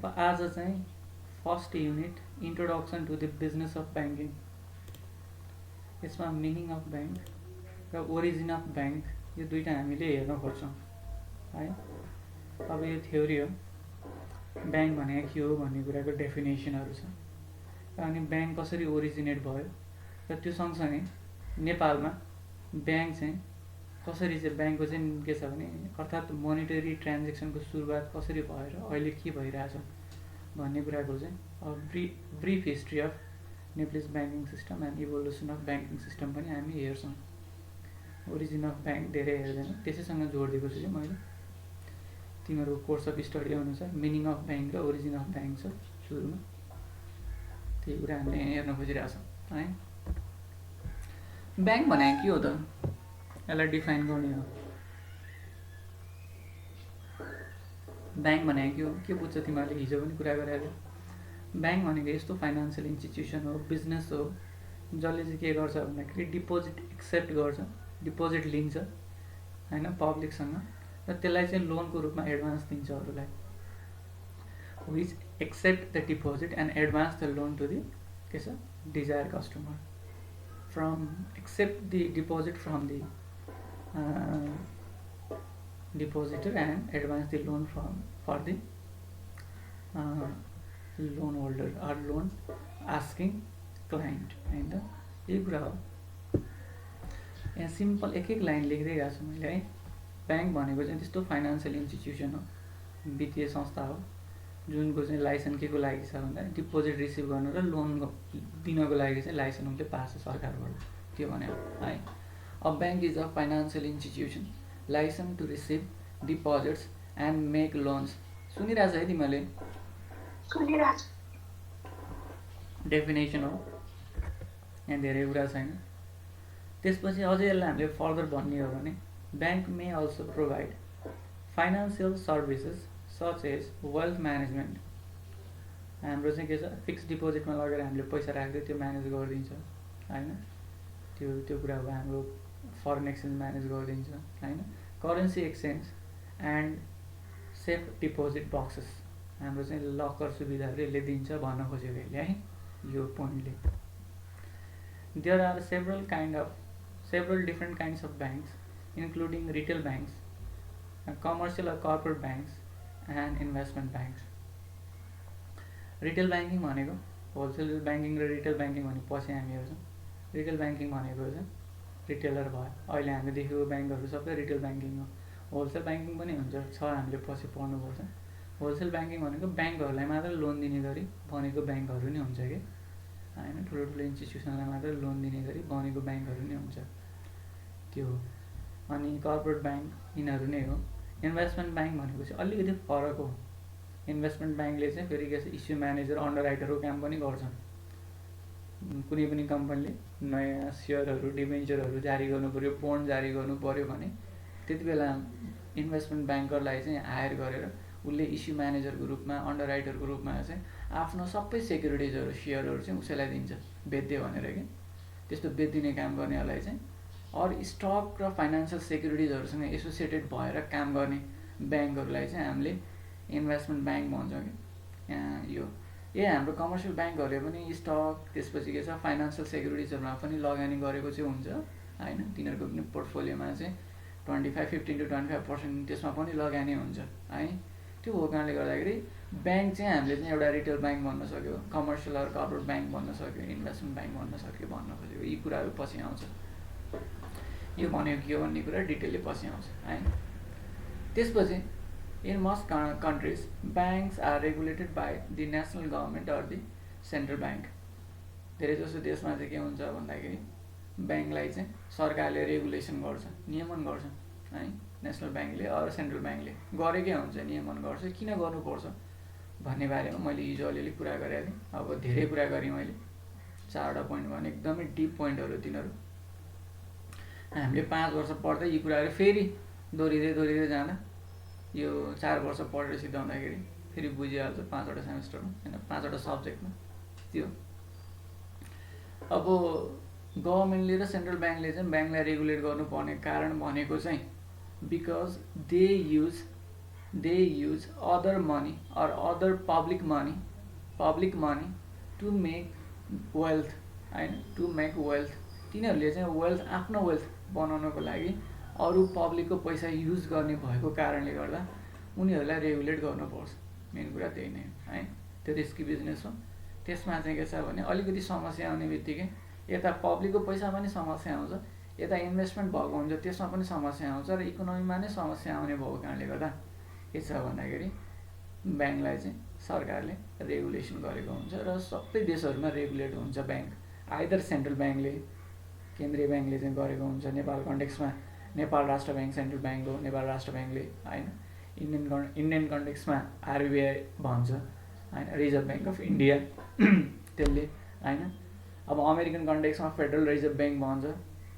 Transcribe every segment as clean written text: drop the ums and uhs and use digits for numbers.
अब आज चाहिँ first unit introduction to the business of banking, यसमा मिनिङ अफ ब्याङ्क र ओरिजिन अफ ब्याङ्क यो दुईटा हामीले हेर्न खोज्छौँ है। अब यो थ्योरी हो, ब्याङ्क भनेको के हो भन्ने कुराको डेफिनेसनहरू छ, अनि ब्याङ्क कसरी ओरिजिनेट भयो र त्यो सँगसँगै नेपालमा ब्याङ्क चाहिँ कसरी चाहिँ ब्याङ्कको चाहिँ के छ भने अर्थात् मोनिटरी ट्रान्जेक्सनको सुरुवात कसरी भएर अहिले के भइरहेछ भन्ने कुराको चाहिँ brief history of Nepalese banking system and evolution of banking system पनि हामी हेर्छौँ। ओरिजिन अफ ब्याङ्क धेरै हेर्दैन, त्यसैसँग जोडिदिएको छु चाहिँ मैले। तिमीहरूको कोर्स अफ स्टडी अनुसार मिनिङ अफ ब्याङ्क र ओरिजिन अफ ब्याङ्क छ सुरुमा, त्यही कुरा हामीले हेर्न खोजिरहेछौँ है। ब्याङ्क भनेको के हो त, यसलाई डिफाइन गर्ने हो। ब्याङ्क भनेको के हो, के बुझ्छ तिमीहरूले हिजो पनि कुरा गरेर। ब्याङ्क भनेको यस्तो फाइनेन्सियल इन्स्टिट्युसन हो, बिजनेस हो, जसले चाहिँ के गर्छ भन्दाखेरि डिपोजिट एक्सेप्ट गर्छ, डिपोजिट लिन्छ होइन पब्लिकसँग, र त्यसलाई चाहिँ लोनको रूपमा एडभान्स दिन्छ अरूलाई। Which accept the deposit and advance the loan to the के छ desire customer, from accept the deposit from the depositor and advance the loan for the loan holder or loan asking client होइन त, यही कुरा हो। यहाँ simple एक एक लाइन लेख्दै गएको छु मैले है। ब्याङ्क भनेको चाहिँ त्यस्तो फाइनेन्सियल इन्स्टिट्युसन हो, वित्तीय संस्था हो, जुनको चाहिँ लाइसेन्स के को लागि छ भन्दा डिपोजिट रिसिभ गर्नु र लोन दिनको लागि चाहिँ लाइसेन्स उसले पाएको छ सरकारबाट, त्यो भन्यो है। A bank is a financial institution licensed to receive deposits and make loans. सुनिरहेछ है तिमीहरूले? सुनिरहेछ। डेफिनेसन हो, यहाँ धेरै कुरा छैन। त्यसपछि अझै यसलाई हामीले फर्दर भन्ने हो भने bank may also provide financial services such as wealth management. हाम्रो चाहिँ के छ, फिक्स डिपोजिटमा लगेर हामीले पैसा राख्दै त्यो म्यानेज गरिदिन्छ होइन, त्यो कुरा हो। हाम्रो फरेन एक्सचेन्ज म्यानेज गरिदिन्छ होइन, currency exchange and safe deposit boxes, हाम्रो चाहिँ लकर सुविधाहरू यसले दिन्छ भन्न खोजेको यसले है, यो पोइन्टले। There are several different kinds of banks including retail banks, commercial or corporate banks and investment banks. Retail banking भनेको होलसेल ब्याङ्किङ र रिटेल ब्याङ्किङ भने पछि हामी हेर्छौँ। रिटेल ब्याङ्किङ भनेको चाहिँ रिटेलर भयो, अहिले हामीले देखेको ब्याङ्कहरू सबै रिटेल ब्याङ्किङ हो। होलसेल ब्याङ्किङ पनि हुन्छ, हामीले पछि पढ्नुपर्छ। होलसेल ब्याङ्किङ भनेको ब्याङ्कहरूलाई मात्र लोन दिने गरी बनेको ब्याङ्कहरू नै हुन्छ कि होइन, ठुलो ठुलो इन्स्टिट्युसनलाई मात्र लोन दिने गरी बनेको ब्याङ्कहरू नै हुन्छ, त्यो हो। अनि कर्पोरेट ब्याङ्क यिनीहरू नै हो। इन्भेस्टमेन्ट ब्याङ्क भनेको चाहिँ अलिकति फरक हो। इन्भेस्टमेन्ट ब्याङ्कले चाहिँ फेरि के छ, इस्यु म्यानेजर अन्डर राइटरको काम पनि गर्छन्। कुनै पनि कम्पनीले नयाँ सेयरहरू डिबेन्चरहरू जारी गर्नु पऱ्यो, बोन्ड जारी गर्नु पऱ्यो भने त्यति बेला इन्भेस्टमेन्ट ब्याङ्करलाई चाहिँ हायर गरेर उसले इस्यु म्यानेजरको रूपमा अन्डर राइटरको रूपमा चाहिँ आफ्नो सबै सेक्युरिटिजहरू सेयरहरू चाहिँ उसैलाई दिन्छ बेच्दियो भनेर कि, त्यस्तो बेचिदिने काम गर्नेहरूलाई चाहिँ अरू स्टक र फाइनेन्सियल सेक्युरिटिजहरूसँग एसोसिएटेड भएर काम गर्ने ब्याङ्कहरूलाई चाहिँ हामीले इन्भेस्टमेन्ट ब्याङ्क भन्छौँ कि। यो हाम्रो कमर्सियल ब्याङ्कहरूले पनि स्टक त्यसपछि के छ फाइनेन्सियल सेक्युरिटिजहरूमा पनि लगानी गरेको चाहिँ हुन्छ होइन, तिनीहरूको पनि पोर्टफोलियोमा चाहिँ 15 to 25% त्यसमा पनि लगानी हुन्छ है। त्यो भएको कारणले गर्दाखेरि ब्याङ्क चाहिँ हामीले चाहिँ एउटा रिटेल ब्याङ्क भन्न सक्यो, कमर्सियल र कर्पोरेट ब्याङ्क भन्न सक्यो, इन्भेस्टमेन्ट ब्याङ्क भन्न सक्यो भन्न खोजेको। यी कुराहरू पछि आउँछ, यो भनेको के हो भन्ने कुरा डिटेलले पछि आउँछ है। त्यसपछि in most countries banks are regulated by the national government or the central bank. धेरै जसो देशमा चाहिँ के हुन्छ भन्दाखेरि ब्याङ्कलाई चाहिँ सरकारले रेगुलेसन गर्छ, नियमन गर्छ है। नेसनल ब्याङ्कले अरू सेन्ट्रल ब्याङ्कले गरेकै हुन्छ, नियमन गर्छ। किन गर्नुपर्छ भन्ने बारेमा मैले हिजो अलिअलि कुरा गरेको थिएँ। अब धेरै कुरा गरेँ मैले, 4वटा पोइन्ट भने एकदमै डिप पोइन्टहरू तिनीहरू। हामीले 5 वर्ष पढ्दै यी कुराहरू फेरि दोहोरिँदै जाँदा यो 4 वर्ष पढेर सिधाउँदाखेरि फेरि बुझिहाल्छ 5वटा सेमेस्टरमा होइन, 5वटा सब्जेक्टमा त्यो। अब गभर्मेन्टले र सेन्ट्रल ब्याङ्कले चाहिँ ब्याङ्कलाई रेगुलेट गर्नुपर्ने कारण भनेको चाहिँ because they use they use other money or other public money to make wealth होइन टु मेक वेल्थ तिनीहरूले चाहिँ वेल्थ आफ्नो वेल्थ बनाउनको लागि अरू पब्लिकको पैसा युज गर्ने भएको कारणले गर्दा उनीहरूलाई रेगुलेट गर्नुपर्छ मेन कुरा त्यही नै हो है त्यो रिस्की बिजनेस हो त्यसमा चाहिँ के छ भने अलिकति समस्या आउने बित्तिकै यता पब्लिकको पैसामा पनि समस्या आउँछ यता इन्भेस्टमेन्ट भएको हुन्छ त्यसमा पनि समस्या आउँछ र इकोनोमीमा नै समस्या आउने भएको कारणले गर्दा के छ भन्दाखेरि ब्याङ्कलाई चाहिँ सरकारले रेगुलेसन गरेको हुन्छ र सबै देशहरूमा रेगुलेट हुन्छ ब्याङ्क आइदर सेन्ट्रल ब्याङ्कले केन्द्रीय ब्याङ्कले चाहिँ गरेको हुन्छ नेपाल कन्टेक्समा नेपाल राष्ट्र ब्याङ्क सेन्ट्रल ब्याङ्क हो नेपाल राष्ट्र ब्याङ्कले होइन इन्डियन कन्टेक्समा आरबिआई भन्छ होइन रिजर्भ ब्याङ्क अफ इन्डिया त्यसले होइन अब अमेरिकन कन्टेक्समा फेडरल रिजर्भ ब्याङ्क भन्छ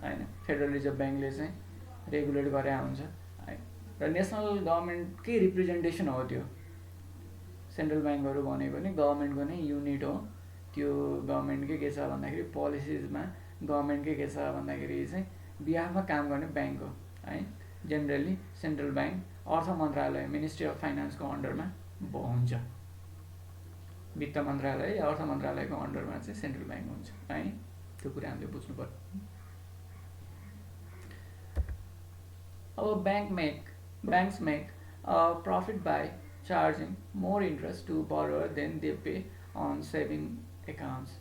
होइन फेडरल रिजर्भ ब्याङ्कले चाहिँ रेगुलेट गरे हुन्छ है र नेसनल गभर्मेन्टकै रिप्रेजेन्टेसन हो त्यो सेन्ट्रल ब्याङ्कहरू भनेको नि गभर्मेन्टको नै युनिट हो त्यो गभर्मेन्टकै के छ भन्दाखेरि पोलिसिजमा गभर्मेन्टकै के छ भन्दाखेरि चाहिँ बिहाफमा काम गर्ने ब्याङ्क हो है जेनरली सेन्ट्रल ब्याङ्क अर्थ मन्त्रालय मिनिस्ट्री अफ फाइनेन्सको अन्डरमा हुन्छ वित्त मन्त्रालय या अर्थ मन्त्रालयको अन्डरमा चाहिँ सेन्ट्रल ब्याङ्क हुन्छ है त्यो कुरा हामीले बुझ्नु पर्यो अब banks make profit by charging more interest to borrower than they pay on saving accounts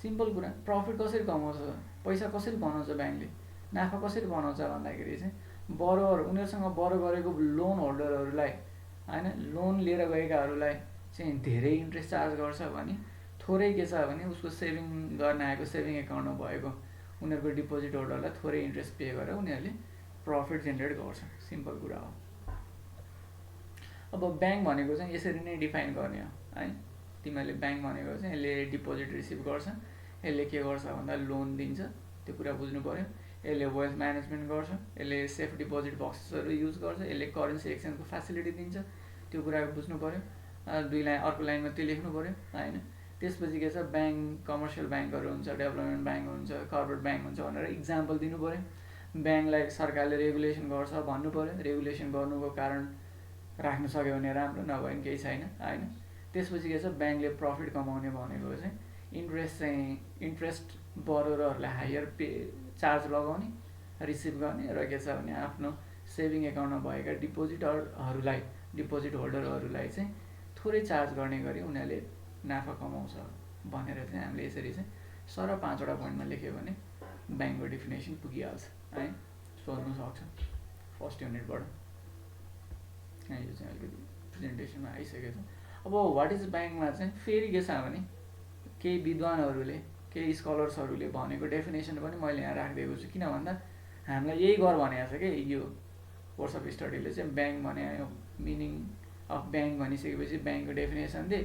simple कुरा प्रफिट कसरी कमाउँछ पैसा कसरी बनाउँछ ब्याङ्कले नाफा कसरी बनाउँछ भन्दाखेरि चाहिँ बरोवर उनीहरूसँग बरो गरेको लोन होल्डरहरूलाई होइन लोन लिएर गएकाहरूलाई चाहिँ धेरै इन्ट्रेस्ट चार्ज गर्छ भने थोरै के छ भने उसको सेभिङ गर्न आएको सेभिङ एकाउन्टमा भएको उनीहरूको डिपोजिट होल्डरलाई थोरै इन्ट्रेस्ट पे गरेर उनीहरूले प्रफिट जेनेरेट गर्छ सिम्पल कुरा हो अब ब्याङ्क भनेको चाहिँ यसरी नै डिफाइन गर्ने हो है तिमीहरूले ब्याङ्क भनेको चाहिँ यसले डिपोजिट रिसिभ गर्छ यसले के गर्छ भन्दा लोन दिन्छ त्यो कुरा बुझ्नु पऱ्यो यसले वेल्थ म्यानेजमेन्ट गर्छ यसले सेफ डिपोजिट बक्सेसहरू युज गर्छ यसले करेन्सी एक्सचेन्जको फेसिलिटी दिन्छ त्यो कुरा बुझ्नु पऱ्यो दुई लाइन अर्को लाइनमा त्यो लेख्नु पऱ्यो होइन त्यसपछि के छ ब्याङ्क कमर्सियल ब्याङ्कहरू हुन्छ डेभलपमेन्ट ब्याङ्क हुन्छ कर्पोरेट ब्याङ्क हुन्छ भनेर इक्जाम्पल दिनु पऱ्यो ब्याङ्कलाई सरकारले रेगुलेसन गर्छ भन्नु पऱ्यो रेगुलेसन गर्नुको कारण राख्न सक्यो भने राम्रो नभए पनि केही छैन होइन त्यसपछि के छ ब्याङ्कले प्रफिट कमाउने भनेको चाहिँ इन्ट्रेस्ट बरोरहरूलाई हायर पे चार्ज लगाउने रिसिभ गर्ने र के छ भने आफ्नो सेभिङ एकाउन्टमा भएका डिपोजिट होल्डरहरूलाई चाहिँ थोरै चार्ज गर्ने गरी उनीहरूले नाफा कमाउँछ भनेर चाहिँ हामीले यसरी चाहिँ सर 5वटा पोइन्टमा लेख्यो भने ब्याङ्कको डेफिनेसन पुगिहाल्छ है सोध्नु सक्छ फर्स्ट युनिटबाट यो चाहिँ अलिकति प्रेजेन्टेसनमा आइसकेको छ अब वाट इज ब्याङ्कमा चाहिँ फेरि के छ भने केही विद्वानहरूले केही स्कलर्सहरूले भनेको डेफिनेसन पनि मैले यहाँ राखिदिएको छु किन भन्दा हामीलाई यही गर भनेको छ कि यो कोर्स अफ स्टडीले चाहिँ ब्याङ्क भने मिनिङ अफ ब्याङ्क भनिसकेपछि ब्याङ्कको डेफिनेसन दे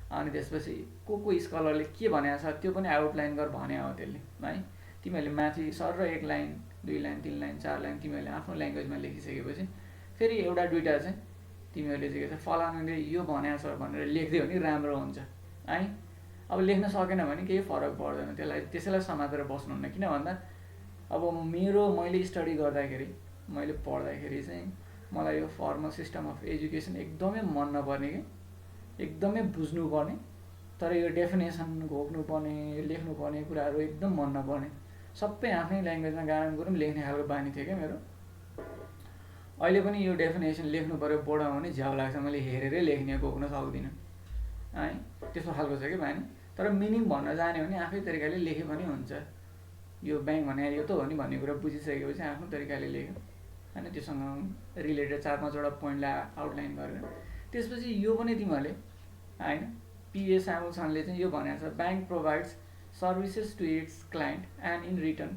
अनि त्यसपछि को स्कलरले के भनेको छ त्यो पनि आउटलाइन गर भने हो त्यसले है तिमीहरूले माथि सर र 1 लाइन 2 लाइन 3 लाइन 4 लाइन तिमीहरूले आफ्नो ल्याङ्ग्वेजमा लेखिसकेपछि फेरि एउटा दुईवटा चाहिँ तिमीहरूले चाहिँ के छ फलानुले यो भनेको छ भनेर लेखिदियो भने राम्रो हुन्छ है अब लेख्न सकेन भने केही फरक पर्दैन त्यसैलाई समातेर बस्नुहुन्न किन भन्दा अब मैले स्टडी गर्दाखेरि मैले पढ्दाखेरि चाहिँ मलाई यो फर्मल सिस्टम अफ एजुकेसन एकदमै मन नपर्ने कि एकदमै बुझ्नुपर्ने तर यो डेफिनेसन घोक्नुपर्ने लेख्नुपर्ने कुराहरू एकदम मन नपर्ने सबै आफ्नै ल्याङ्ग्वेजमा गाना गुरुङ लेख्ने खालको बानी थियो क्या मेरो अहिले पनि यो डेफिनेसन लेख्नु पऱ्यो पढाउँ भने झ्याउ लाग्छ मैले हेरेरै लेख्ने घोक्न सक्दिनँ है त्यस्तो खालको छ कि बानी तर मिनिङ भन्न जाने भने आफ्नै तरिकाले लेखे पनि हुन्छ यो ब्याङ्क भने यो त हो नि भन्ने कुरा बुझिसकेपछि आफ्नो तरिकाले लेख्यो होइन त्योसँग रिलेटेड 4-5वटा पोइन्टलाई आउटलाइन गरेर त्यसपछि यो पनि तिमीहरूले होइन पिए स्यामुल्सनले चाहिँ यो भनेको छ bank provides services to its client and in return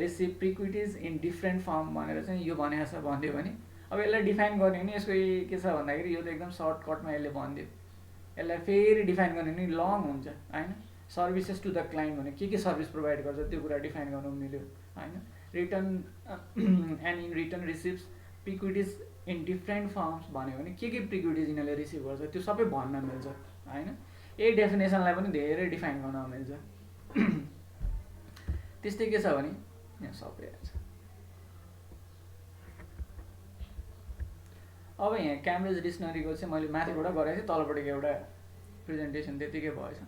receive perquisites in different form भनेर चाहिँ यो भनेको छ भनिदियो भने अब यसलाई डिफाइन गर्ने भने यसको के छ भन्दाखेरि यो त एकदम सर्टकटमा यसले भनिदियो यसलाई फेरि डिफाइन गर्ने नि लङ हुन्छ होइन सर्भिसेस टु द क्लाइन्ट भने के सर्भिस प्रोभाइड गर्छ त्यो कुरा डिफाइन गर्नु मिल्यो होइन return and in return receives perquisites in different forms भन्यो भने के प्रिक्विटिज यिनीहरूले रिसिभ गर्छ त्यो सबै भन्न मिल्छ होइन यही डेफिनेसनलाई पनि धेरै डिफाइन गर्न मिल्छ त्यस्तै के छ भने यहाँ सबै आउँछ अब यहाँ क्याम्ब्रिज डिक्सनरीको चाहिँ मैले माथिबाट गरेको थिएँ, तलपट्टिको एउटा प्रेजेन्टेसन त्यतिकै भएछ,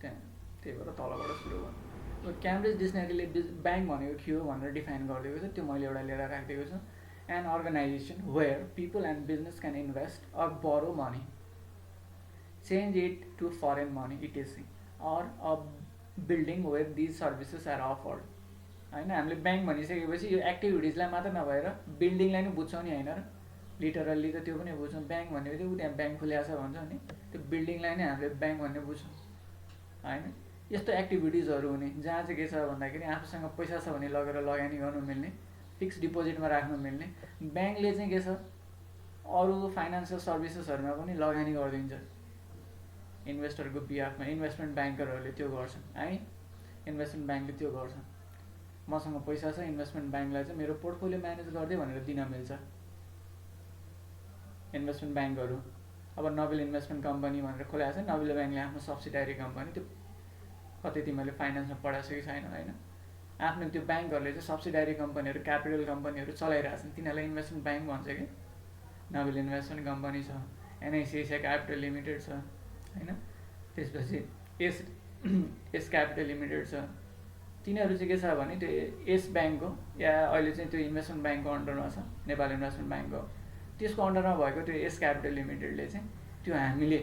त्यही भएर तलबाट सुरु गर्नु। क्याम्ब्रिज डिक्सनरीले ब्याङ्क भनेको के हो भनेर डिफाइन गरिदिएको छ, त्यो मैले एउटा लिएर राखिदिएको छु। An organisation where people and business can invest or borrow money, change it to foreign money etc, or a building where these services are offered. होइन, हामीले ब्याङ्क भनिसकेपछि यो एक्टिभिटिजलाई मात्र नभएर बिल्डिङलाई नै बुझ्छौँ नि, होइन र? लिटरल्ली त त्यो पनि बुझ्छौँ। ब्याङ्क भन्ने बित्तिकै ऊ त्यहाँ ब्याङ्क खुलिएको छ भन्छ नि, त्यो बिल्डिङलाई नै हामीले ब्याङ्क भन्ने बुझ्छौँ, होइन? यस्तो एक्टिभिटिजहरू हुने जहाँ चाहिँ के छ भन्दाखेरि आफूसँग पैसा छ भने लगेर लगानी गर्नु मिल्ने, फिक्स डिपोजिटमा राख्नु मिल्ने। ब्याङ्कले चाहिँ के छ, अरू फाइनेन्सियल सर्भिसेसहरूमा पनि लगानी गरिदिन्छ इन्भेस्टरको बिहाफमा। इन्भेस्टमेन्ट ब्याङ्करहरूले त्यो गर्छन् है, इन्भेस्टमेन्ट ब्याङ्कले त्यो गर्छ। मसँग पैसा छ, इन्भेस्टमेन्ट ब्याङ्कलाई चाहिँ मेरो पोर्टफोलियो म्यानेज गरिदियो भनेर दिन मिल्छ इन्भेस्टमेन्ट ब्याङ्कहरू। अब नोबेल इन्भेस्टमेन्ट कम्पनी भनेर खोलेको छ, नोबेल ब्याङ्कले आफ्नो सब्सिडारी कम्पनी, त्यो कतै तिमीले फाइनेन्समा पढाएको कि छैन, होइन? आफ्नो त्यो ब्याङ्कहरूले चाहिँ सब्सिडारी कम्पनीहरू, क्यापिटल कम्पनीहरू चलाइरहेछन्, तिनीहरूलाई इन्भेस्टमेन्ट ब्याङ्क भन्छ कि। नोबेल इन्भेस्टमेन्ट कम्पनी छ, एनआइसिआइसिआई क्यापिटल लिमिटेड छ, होइन? त्यसपछि एस क्यापिटल लिमिटेड छ। तिनीहरू चाहिँ के छ भने त्यो एस ब्याङ्कको या अहिले चाहिँ त्यो इन्भेस्टमेन्ट ब्याङ्कको अन्डरमा छ, नेपाल इन्भेस्टमेन्ट ब्याङ्कको, त्यसको अन्डरमा भएको त्यो एस क्यापिटल लिमिटेडले चाहिँ त्यो हामीले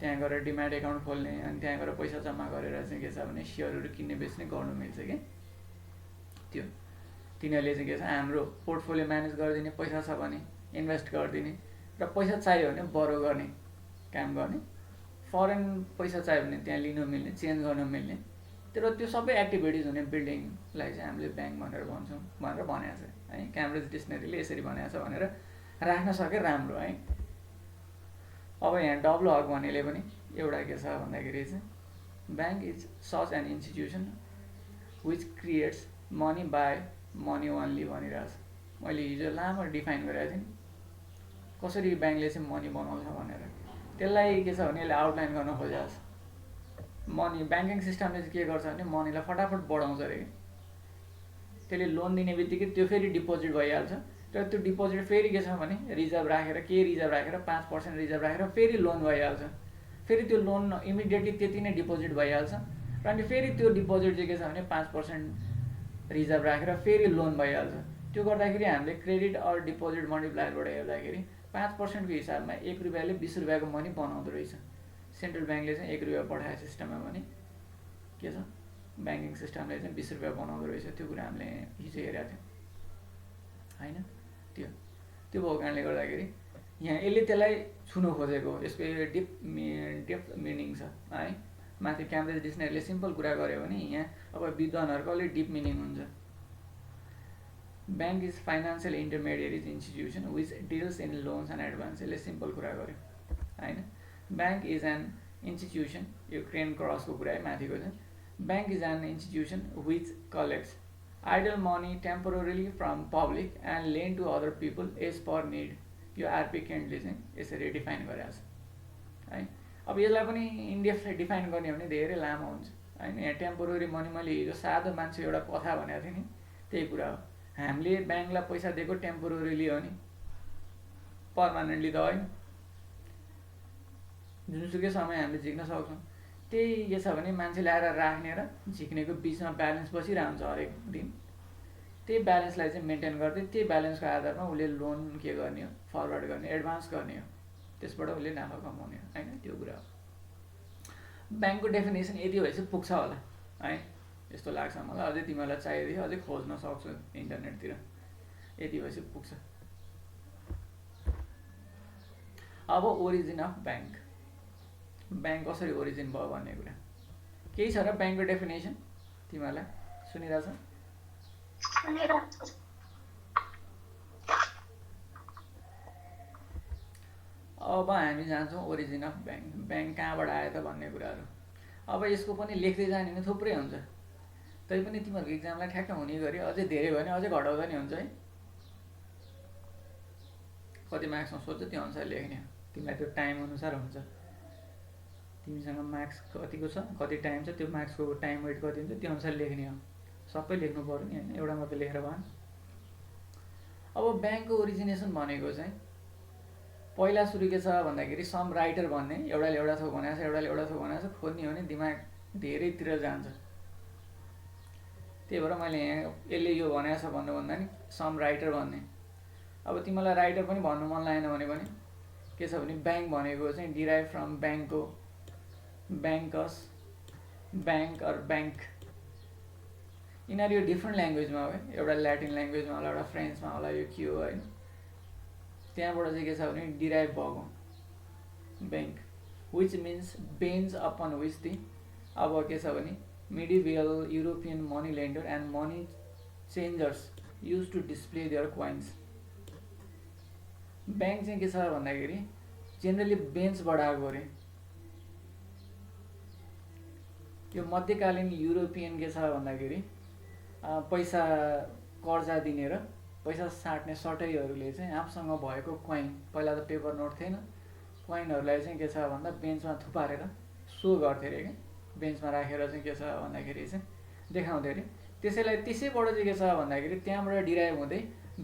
त्यहाँ गएर डिम्याट एकाउन्ट खोल्ने अनि त्यहाँ गएर पैसा जम्मा गरेर चाहिँ के छ भने सेयरहरू किन्ने बेच्ने गर्नु मिल्छ कि। त्यो तिनीहरूले चाहिँ के छ, हाम्रो पोर्टफोलियो म्यानेज गरिदिने, पैसा छ भने इन्भेस्ट गरिदिने, र पैसा चाहियो भने बरो गर्ने काम गर्ने, फरेन पैसा चाहियो भने त्यहाँ लिनु मिल्ने, चेन्ज गर्नु मिल्ने। तर त्यो सबै एक्टिभिटिज हुने बिल्डिङलाई चाहिँ हामीले ब्याङ्क भनेर भन्छौँ भनेर भनेको छ है। क्याम्ब्रिज डिक्सनरीले यसरी भनेको छ भनेर राख्न सके राम्रो है। अब यहाँ डब्लु हक भन्नेले पनि एउटा के छ भन्दाखेरि चाहिँ bank is such an institution which creates money by money only भनिरहेको छ। मैले हिजो लामो डिफाइन गरेको थिएँ कसरी ब्याङ्कले चाहिँ मनी बनाउँछ भनेर। त्यसलाई के छ भने यसले आउटलाइन गर्न खोजेको छ। मनी ब्याङ्किङ सिस्टमले चाहिँ के गर्छ भने मनीलाई फटाफट बढाउँछ अरे। त्यसले लोन दिने बित्तिकै त्यो फेरि डिपोजिट भइहाल्छ, तर त्यो डिपोजिट फेरि के छ भने रिजर्भ राखेर, के रिजर्भ राखेर 5% रिजर्भ राखेर फेरि लोन भइहाल्छ। फेरि त्यो लोन इमिडिएटली त्यति नै डिपोजिट भइहाल्छ, र अनि फेरि त्यो डिपोजिट चाहिँ के छ भने 5% रिजर्भ राखेर फेरि लोन भइहाल्छ। त्यो गर्दाखेरि हामीले क्रेडिट अर डिपोजिट मल्टिप्लायरबाट हेर्दाखेरि 5%को हिसाबमा 1 रुपियाँले 20 रुपियाँको मनी बनाउँदो रहेछ। सेन्ट्रल ब्याङ्कले चाहिँ 1 रुपियाँ पठाएको सिस्टममा भने के छ, ब्याङ्किङ सिस्टमले चाहिँ 20 रुपियाँ बनाउँदो रहेछ। त्यो कुरा हामीले हिजो हेरेका थियौँ, होइन? त्यो भएको कारणले गर्दाखेरि यहाँ यसले त्यसलाई छुनु खोजेको, यसको डेप्थ मिनिङ छ है। माथि क्याम्ब्रिज डिक्सनरीले सिम्पल कुरा गर्यो भने यहाँ अब विद्वानहरूको अलिक डिप मिनिङ हुन्छ। Bank is financial intermediate institution which deals in loans and advance. यसले सिम्पल कुरा गर्यो, होइन? ब्याङ्क इज एन इन्स्टिट्युसन, यो क्रेन क्रसको कुरा है माथिको चाहिँ। Bank is an institution which collects idle money temporarily from public and lend to other people as per need। यो आरपी केन्टले चाहिँ यसरी डिफाइन गरेको छ है। अब यसलाई पनि इन्डेप्थ डिफाइन गर्ने हो भने धेरै लामो हुन्छ, होइन? यहाँ टेम्पोररी मनी, मैले हिजो साधो मान्छे एउटा कथा भनेको थिएँ नि, त्यही कुरा हो। हामीले ब्याङ्कलाई पैसा दिएको टेम्पोररीली हो नि, पर्मानेन्टली त होइन। जुनसुकै समय हामीले झिक्न सक्छौँ। त्यही के छ भने मान्छेले आएर राख्ने र झिक्नेको बिचमा ब्यालेन्स बसिरहन्छ हरेक दिन। त्यही ब्यालेन्सलाई चाहिँ मेन्टेन गर्दै त्यही ब्यालेन्सको आधारमा उसले लोन के गर्ने हो, फरवर्ड गर्ने, एडभान्स गर्ने हो, त्यसबाट उसले नाफा कमाउने हो, होइन? त्यो कुरा हो। ब्याङ्कको डेफिनेसन यति भएपछि पुग्छ होला है, यस्तो लाग्छ मलाई। अझै तिमीहरूलाई चाहियो अझै खोज्न सक्छु इन्टरनेटतिर, यति भएपछि पुग्छ। अब ओरिजिन अफ ब्याङ्क, ब्याङ्क कसरी ओरिजिन भयो भन्ने कुरा केही छ र? ब्याङ्कको डेफिनेसन तिमीहरूलाई सुनिरहेछ? अब हामी जान्छौँ ओरिजिन अफ ब्याङ्क। ब्याङ्क कहाँबाट आयो त भन्ने कुराहरू। अब यसको पनि लेख्दै जाने नै थुप्रै हुन्छ, तैपनि तिमीहरूको इक्जामलाई ठ्याक्क हुने गरी अझै धेरै भयो भने अझै घटाउँदा नि हुन्छ है। कति मार्क्समा सोध्छ त्यो अनुसार लेख्ने हो, तिमीलाई त्यो टाइम अनुसार हुन्छ। तिमीसँग मार्क्स कतिको छ, कति टाइम छ, त्यो मार्क्सको टाइम वेट कति हुन्छ, त्यो अनुसार लेख्ने हो। सबै लेख्नु पऱ्यो नि, होइन? एउटा मात्रै लेखेर भएन। अब ब्याङ्कको ओरिजिनेसन भनेको चाहिँ पहिला सुरु के छ भन्दाखेरि सम राइटर भन्ने एउटाले एउटा थोक भनेको छ, एउटाले एउटा थोक भनेको छ, खोज्ने हो भने दिमाग धेरैतिर जान्छ। त्यही भएर मैले यहाँ यसले यो भनेको छ भन्नुभन्दा नि सम राइटर भन्ने। अब तिमीलाई राइटर पनि भन्नु मन लागेन भने पनि के छ भने ब्याङ्क भनेको चाहिँ डिराइभ फ्रम ब्याङ्कको ब्याङ्कस, ब्याङ्क अर ब्याङ्क, यिनीहरू यो डिफ्रेन्ट ल्याङ्ग्वेजमा हो है, एउटा ल्याटिन ल्याङ्ग्वेजमा होला, एउटा फ्रेन्चमा होला, यो के हो होइन। त्यहाँबाट चाहिँ के छ भने डिराइभ भएको bank, which means bench upon which the, अब के छ भने medieval European money lender and money changers used to display their coins। Bank चाहिँ के छ भन्दाखेरि जेनरली बेन्चबाट आएको अरे। यो मध्यकालीन युरोपियन के छ भन्दाखेरि पैसा कर्जा दिने र पैसा साट्ने सटैहरूले चाहिँ आफूसँग भएको कोइन, पहिला त पेपर नोट थिएन, कोइनहरूलाई चाहिँ के छ भन्दा बेन्चमा थुपारेर सो गर्थे अरे क्या, बेन्चमा राखेर चाहिँ के छ भन्दाखेरि चाहिँ देखाउँथे अरे। त्यसैबाट चाहिँ के छ भन्दाखेरि त्यहाँबाट डिराइभ हुँदै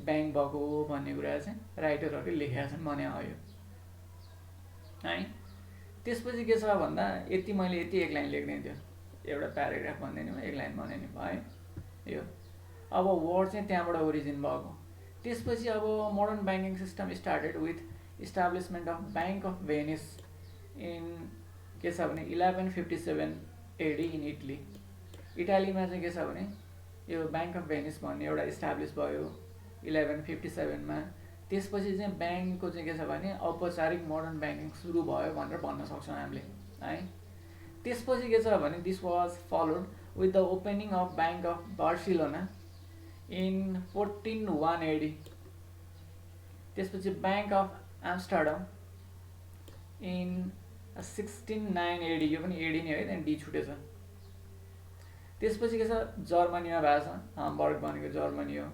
ब्याङ्क भएको भन्ने कुरा चाहिँ राइटरहरूले लेखेका छन् भने हो यो है। त्यसपछि के छ भन्दा यति मैले यति एक लाइन लेख्दै थियो, एउटा प्याराग्राफ भन्दै नि एक लाइन भने नि भयो यो। अब वर्ड चाहिँ त्यहाँबाट ओरिजिन भएको। त्यसपछि अब modern banking system started with establishment of bank of Venice in के छ भने 1157 AD इन इटली। इटालीमा चाहिँ के छ भने यो ब्याङ्क अफ भेनिस भन्ने एउटा इस्टाब्लिस भयो 1157 मा। त्यसपछि चाहिँ ब्याङ्कको चाहिँ के छ भने औपचारिक मोडर्न ब्याङ्किङ सुरु भयो भनेर भन्न सक्छौँ हामीले है। त्यसपछि के छ भने this was followed with the opening of bank of Barcelona in 1401 AD। त्यसपछि bank of Amsterdam in 1609 AD, यो पनि एडी नै है, त्यहाँदेखि डी छुटेछ। त्यसपछि के छ जर्मनीमा भएको छ, हामबर्ग भनेको जर्मनी हो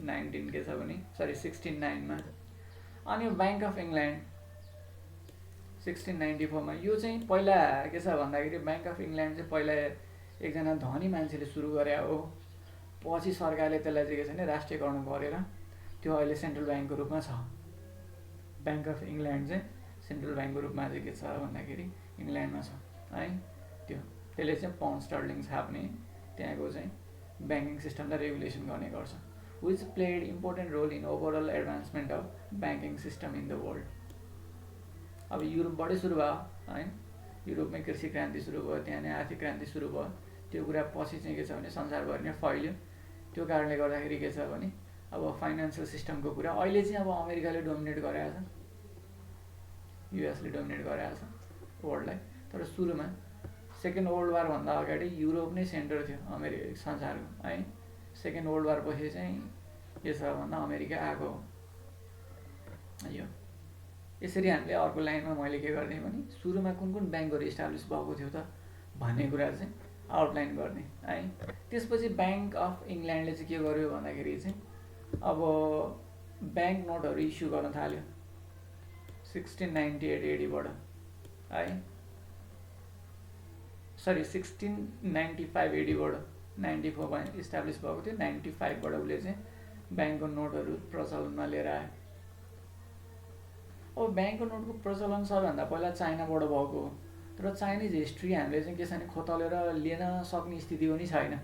19 के छ भने 1609 मा। अनि यो ब्याङ्क अफ इङ्ल्यान्ड 1694 मा। यो चाहिँ पहिला के छ भन्दाखेरि ब्याङ्क अफ इङ्ल्यान्ड चाहिँ पहिला एकजना धनी मान्छेले सुरु गरे हो, पछि सरकारले त्यसलाई चाहिँ के छ भने राष्ट्रियकरण गरेर त्यो अहिले सेन्ट्रल ब्याङ्कको रूपमा छ। ब्याङ्क अफ इङ्ल्यान्ड चाहिँ सेन्ट्रल ब्याङ्कको रूपमा चाहिँ के छ भन्दाखेरि इङ्ल्यान्डमा छ है। त्यसले चाहिँ पाउन्ड स्टर्लिङ छाप्ने, त्यहाँको चाहिँ ब्याङ्किङ सिस्टमलाई रेगुलेसन गर्ने गर्छ। Which played important role in overall advancement of banking system in the world. अब युरोपबाटै सुरु भयो है, युरोपमै कृषि क्रान्ति सुरु भयो, त्यहाँ नै आर्थिक क्रान्ति सुरु भयो। त्यो कुरा पछि चाहिँ के छ भने संसारभरि नै फैल्यो। त्यो कारणले गर्दाखेरि के छ भने अब फाइनेन्सियल सिस्टमको कुरा अहिले चाहिँ अब अमेरिकाले डोमिनेट गरेको छ, युएसले डोमिनेट गरेको छ वर्ल्डलाई। तर सुरुमा सेकेन्ड वर्ल्ड वार भन्दा अगाडि युरोप नै सेन्टर थियो अमेरिका संसारको है। सेकेन्ड वर्ल्ड वार पछि चाहिँ के छ भन्दा अमेरिका आएको हो। यो यसरी हामीले अर्को लाइनमा मैले के गर्ने भने सुरुमा कुन कुन ब्याङ्कहरू इस्टाब्लिस भएको थियो त भन्ने कुरा चाहिँ आउटलाइन गर्ने है। त्यसपछि ब्याङ्क अफ इङ्ल्यान्डले चाहिँ के गर्यो भन्दाखेरि चाहिँ अब ब्याङ्क नोटहरू इस्यु गर्न थाल्यो 1698 AD बाट है, सरी 1695 AD बाट 94 मा इस्टाब्लिस भएको थियो, 95 बाट उसले चाहिँ ब्याङ्कको नोटहरू प्रचलनमा लिएर आयो। अब ब्याङ्कको नोटको प्रचलन सबैभन्दा पहिला चाइनाबाट भएको हो, तर चाइनिज हिस्ट्री हामीले चाहिँ के छ भने खोतलेर लिन सक्ने स्थिति पनि छैन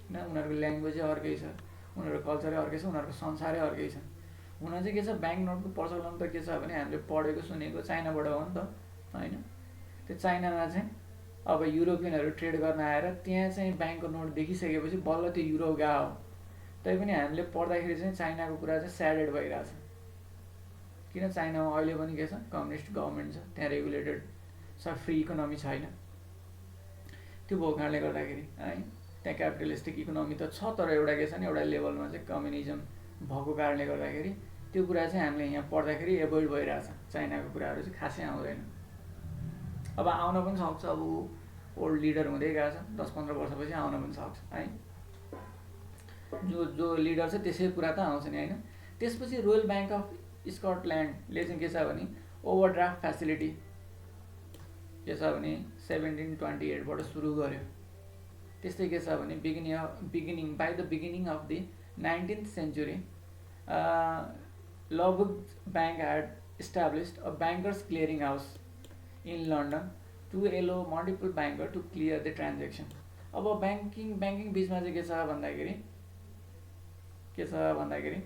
किन उनीहरूको ल्याङ्ग्वेजै अर्कै छ, उनीहरूको कल्चरै अर्कै छ, उनीहरूको संसारै अर्कै छ। हुन चाहिँ के छ ब्याङ्क नोटको प्रचलन त के छ भने हामीले पढेको सुनेको चाइनाबाट हो नि त होइन। त्यो चाइनामा चाहिँ अब युरोपियनहरू ट्रेड गर्न आएर त्यहाँ चाहिँ ब्याङ्कको नोट देखिसकेपछि बल्ल त्यो युरोप गएको हो। तैपनि हामीले पढ्दाखेरि चाहिँ चाइनाको कुरा चाहिँ स्याडेड भइरहेछ, किन चाइनामा अहिले पनि के छ कम्युनिस्ट गभर्मेन्ट छ, त्यहाँ रेगुलेटेड छ, फ्री इकोनोमी छैन। त्यो भएको कारणले गर्दाखेरि है त्यहाँ क्यापिटलिस्टिक इकोनोमी त छ, तर एउटा के छ भने एउटा लेभलमा चाहिँ कम्युनिजम भएको कारणले गर्दाखेरि त्यो कुरा चाहिँ हामीले यहाँ पढ्दाखेरि एभोइड भइरहेछ। चाइनाको कुराहरू चाहिँ खासै आउँदैन, अब आउन पनि सक्छ। अब ओल्ड लिडर हुँदै गएको छ, 10-15 वर्षपछि आउन पनि सक्छ है। जो लिडर छ त्यसै कुरा त आउँछ नि होइन। त्यसपछि रोयल ब्याङ्क अफ स्कटल्यान्डले चाहिँ के छ भने ओभरड्राफ्ट फेसिलिटी के छ भने 1728 बाट सुरु गर्यो। त्यस्तै के छ भने by the beginning of the 19th century लगभग bank had established a bankers clearing house in London to allow multiple banker to clear the transaction. अब ब्याङ्किङ बिचमा चाहिँ के छ भन्दाखेरि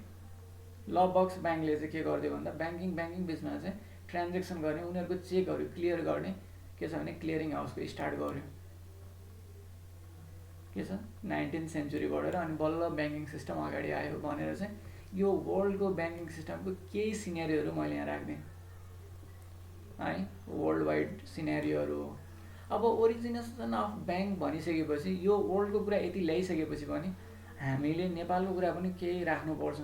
लबक्स ब्याङ्कले चाहिँ के गरिदियो भन्दा ब्याङ्किङ बिचमा चाहिँ ट्रान्जेक्सन गर्ने उनीहरूको चेकहरू क्लियर गर्ने के छ भने क्लियरिङ हाउसको स्टार्ट गर्यो के छ 19th सेन्चुरी बढेर अनि बल्ल ब्याङ्किङ सिस्टम अगाडि आयो भनेर चाहिँ यो वर्ल्डको ब्याङ्किङ सिस्टमको केही सिनेरियोहरू मैले यहाँ राख्दिएँ है वर्ल्ड वाइड सिनेरियोहरू हो। अब ओरिजिनेसन अफ ब्याङ्क भनिसकेपछि यो वर्ल्डको कुरा यति ल्याइसकेपछि पनि हामीले नेपालको कुरा पनि केही राख्नुपर्छ,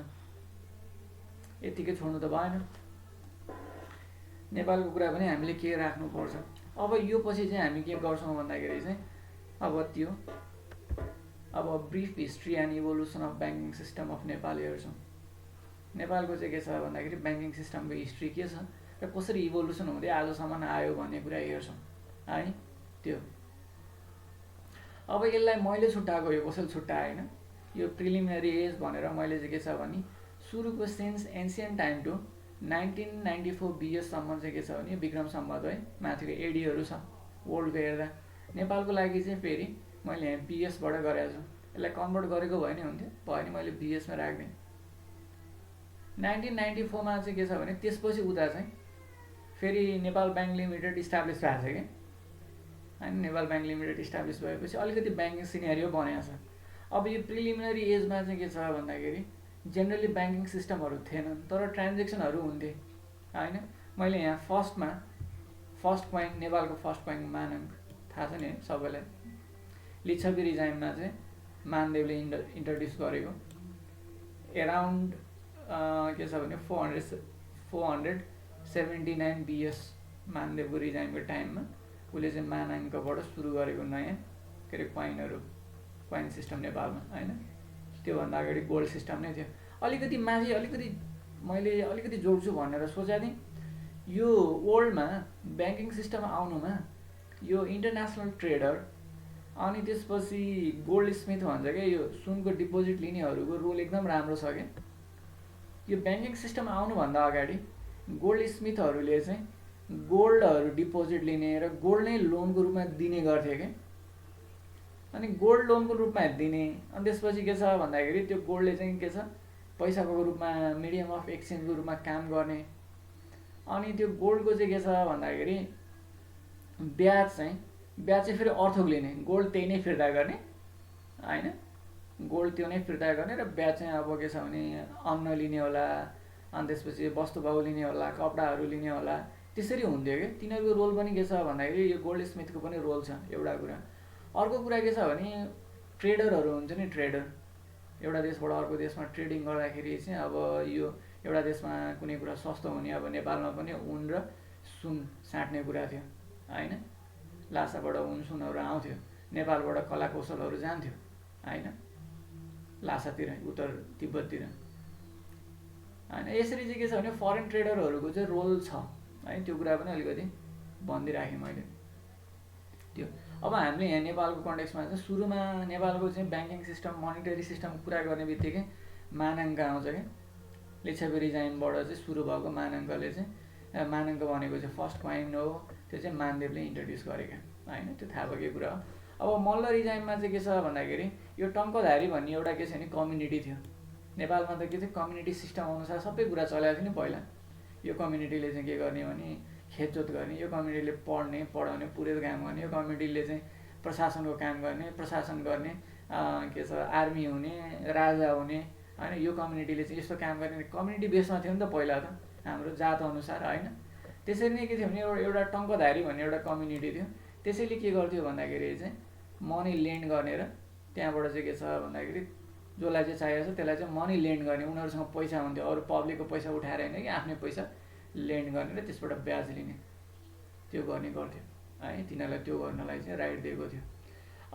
यतिकै छोड्नु त भएन। नेपालको कुरा पनि हामीले के राख्नुपर्छ। अब यो पछि चाहिँ हामी के गर्छौँ भन्दाखेरि चाहिँ अब brief history and evolution of banking system of Nepal हेर्छौँ। नेपालको चाहिँ के छ भन्दाखेरि ब्याङ्किङ सिस्टमको हिस्ट्री के छ र कसरी इभोल्युसन हुँदै आजसम्म आयो भन्ने कुरा हेर्छौँ है। त्यो अब यसलाई मैले छुट्याएको, यो कसैले छुट्याएन, यो प्रिलिमिनरी एज भनेर मैले चाहिँ के छ भने सुरुको since ancient time to 1994 BS सम्म चाहिँ के छ भने विक्रम सम्वत है माथिको एडीहरू छ वर्ल्डको हेर्दा। नेपालको लागि चाहिँ फेरि मैले यहाँ BSबाट गरेको छु, यसलाई कन्भर्ट गरेको भए नि हुन्थ्यो, भयो नि मैले BSमा राखिदिएँ। 1994 मा चाहिँ के छ भने त्यसपछि उता चाहिँ फेरि नेपाल ब्याङ्क लिमिटेड इस्टाब्लिस भएको छ कि होइन। नेपाल ब्याङ्क लिमिटेड इस्टाब्लिस भएपछि अलिकति ब्याङ्किङ सिनेरियो बनेको छ। अब यो प्रिलिमिनरी एजमा चाहिँ के छ भन्दाखेरि जेनरली ब्याङ्किङ सिस्टमहरू थिएनन् तर ट्रान्जेक्सनहरू हुन्थे होइन। मैले यहाँ फर्स्ट पोइन्ट नेपालको फर्स्ट पोइन्ट मानङ थाहा छ नि सबैलाई, लिच्छवी रिजाइममा चाहिँ मानदेवले इन्ट्रोड्युस गरेको एराउन्ड के छ भने 479 BS मानदेवको रिजाइमको टाइममा उसले चाहिँ मानाङ्कबाट सुरु गरेको नयाँ के अरे कोइन सिस्टम नेपालमा होइन। त्योभन्दा अगाडि गोल्ड सिस्टम नै थियो। अलिकति माथि मैले अलिकति जोड्छु भनेर सोचेको थिएँ। यो वर्ल्डमा ब्याङ्किङ सिस्टम आउनुमा यो इन्टरनेसनल ट्रेडर अनि त्यसपछि गोल्ड स्मिथ भन्छ क्या, यो सुनको डिपोजिट लिनेहरूको रोल एकदम राम्रो छ क्या। यो ब्याङ्किङ सिस्टम आउनुभन्दा अगाडि गोल्ड स्मिथहरूले चाहिँ गोल्डहरू डिपोजिट लिने र गोल्ड नै लोनको रूपमा दिने गर्थे क्या। अनि गोल्ड लोनको रूपमा दिने अनि त्यसपछि के छ भन्दाखेरि त्यो गोल्डले चाहिँ के छ पैसाको रूपमा मिडियम अफ एक्सचेन्जको रूपमा काम गर्ने। अनि त्यो गोल्डको चाहिँ के छ भन्दाखेरि ब्याज चाहिँ फेरि अर्थक लिने, गोल्ड त्यही नै फिर्ता गर्ने होइन, गोल्ड त्यो नै फिर्ता गर्ने र ब्याज चाहिँ अब के छ भने अन्न लिने होला, अनि त्यसपछि वस्तुभाउ लिने होला, कपडाहरू लिने होला, त्यसरी हुन्थ्यो कि। तिनीहरूको रोल पनि के छ भन्दाखेरि यो गोल्ड स्मिथको पनि रोल छ एउटा कुरा। अर्को कुरा के छ भने ट्रेडरहरू हुन्छ नि, ट्रेडर एउटा देशबाट अर्को देशमा ट्रेडिङ गर्दाखेरि चाहिँ अब यो एउटा देशमा कुनै कुरा सस्तो हुने, अब नेपालमा पनि उन र सुन साट्ने कुरा थियो होइन। लासाबाट उन सुनहरू आउँथ्यो, नेपालबाट कला कौशलहरू जान्थ्यो होइन लासातिर, उत्तर तिब्बततिर होइन। यसरी चाहिँ के छ भने फरेन ट्रेडरहरूको चाहिँ रोल छ है। त्यो कुरा पनि अलिकति भनिदिइराखेँ मैले त्यो। अब हामीले यहाँ नेपालको कन्टेक्समा चाहिँ सुरुमा नेपालको चाहिँ ब्याङ्किङ सिस्टम मोनिटरी सिस्टम कुरा गर्ने बित्तिकै मानाङ्क आउँछ क्या। लिच्छवी रिजाइमबाट चाहिँ सुरु भएको मानाङ्कले चाहिँ मानाङ्क भनेको चाहिँ फर्स्ट पोइन्ट हो, त्यो चाहिँ मानदेवले इन्ट्रोड्युस गरेका होइन, त्यो थाहा भएकै कुरा हो। अब मल्ल रिजाइममा चाहिँ के छ भन्दाखेरि यो टङ्कधारी भन्ने एउटा के छ भने कम्युनिटी थियो नेपालमा। त के थियो कम्युनिटी सिस्टम अनुसार सबै कुरा चलेको थियो नि पहिला। यो कम्युनिटीले चाहिँ के गर्ने भने खेतजोत गर्ने, यो कम्युनिटीले पढाउने पुरै काम गर्ने, यो कम्युनिटीले चाहिँ प्रशासनको काम गर्ने, प्रशासन गर्ने, के छ आर्मी हुने, राजा हुने होइन। यो कम्युनिटीले चाहिँ यस्तो काम गर्ने कम्युनिटी बेसमा थियो नि त पहिला त हाम्रो जात अनुसार होइन। त्यसरी नै के थियो भने एउटा टङ्कधारी भन्ने एउटा कम्युनिटी थियो। त्यसैले के गर्थ्यो भन्दाखेरि चाहिँ मनी लेन्ड गर्ने र त्यहाँबाट चाहिँ के छ भन्दाखेरि जसलाई चाहिँ चाहिएको छ त्यसलाई चाहिँ मनी लेन्ड गर्ने, उनीहरूसँग पैसा हुन्थ्यो, अरू पब्लिकको पैसा उठाएर होइन कि आफ्नै पैसा लेन्ड गर्ने र त्यसबाट ब्याज लिने, त्यो गर्ने गर्थ्यो है। तिनीहरूलाई त्यो गर्नलाई चाहिँ राइट दिएको थियो।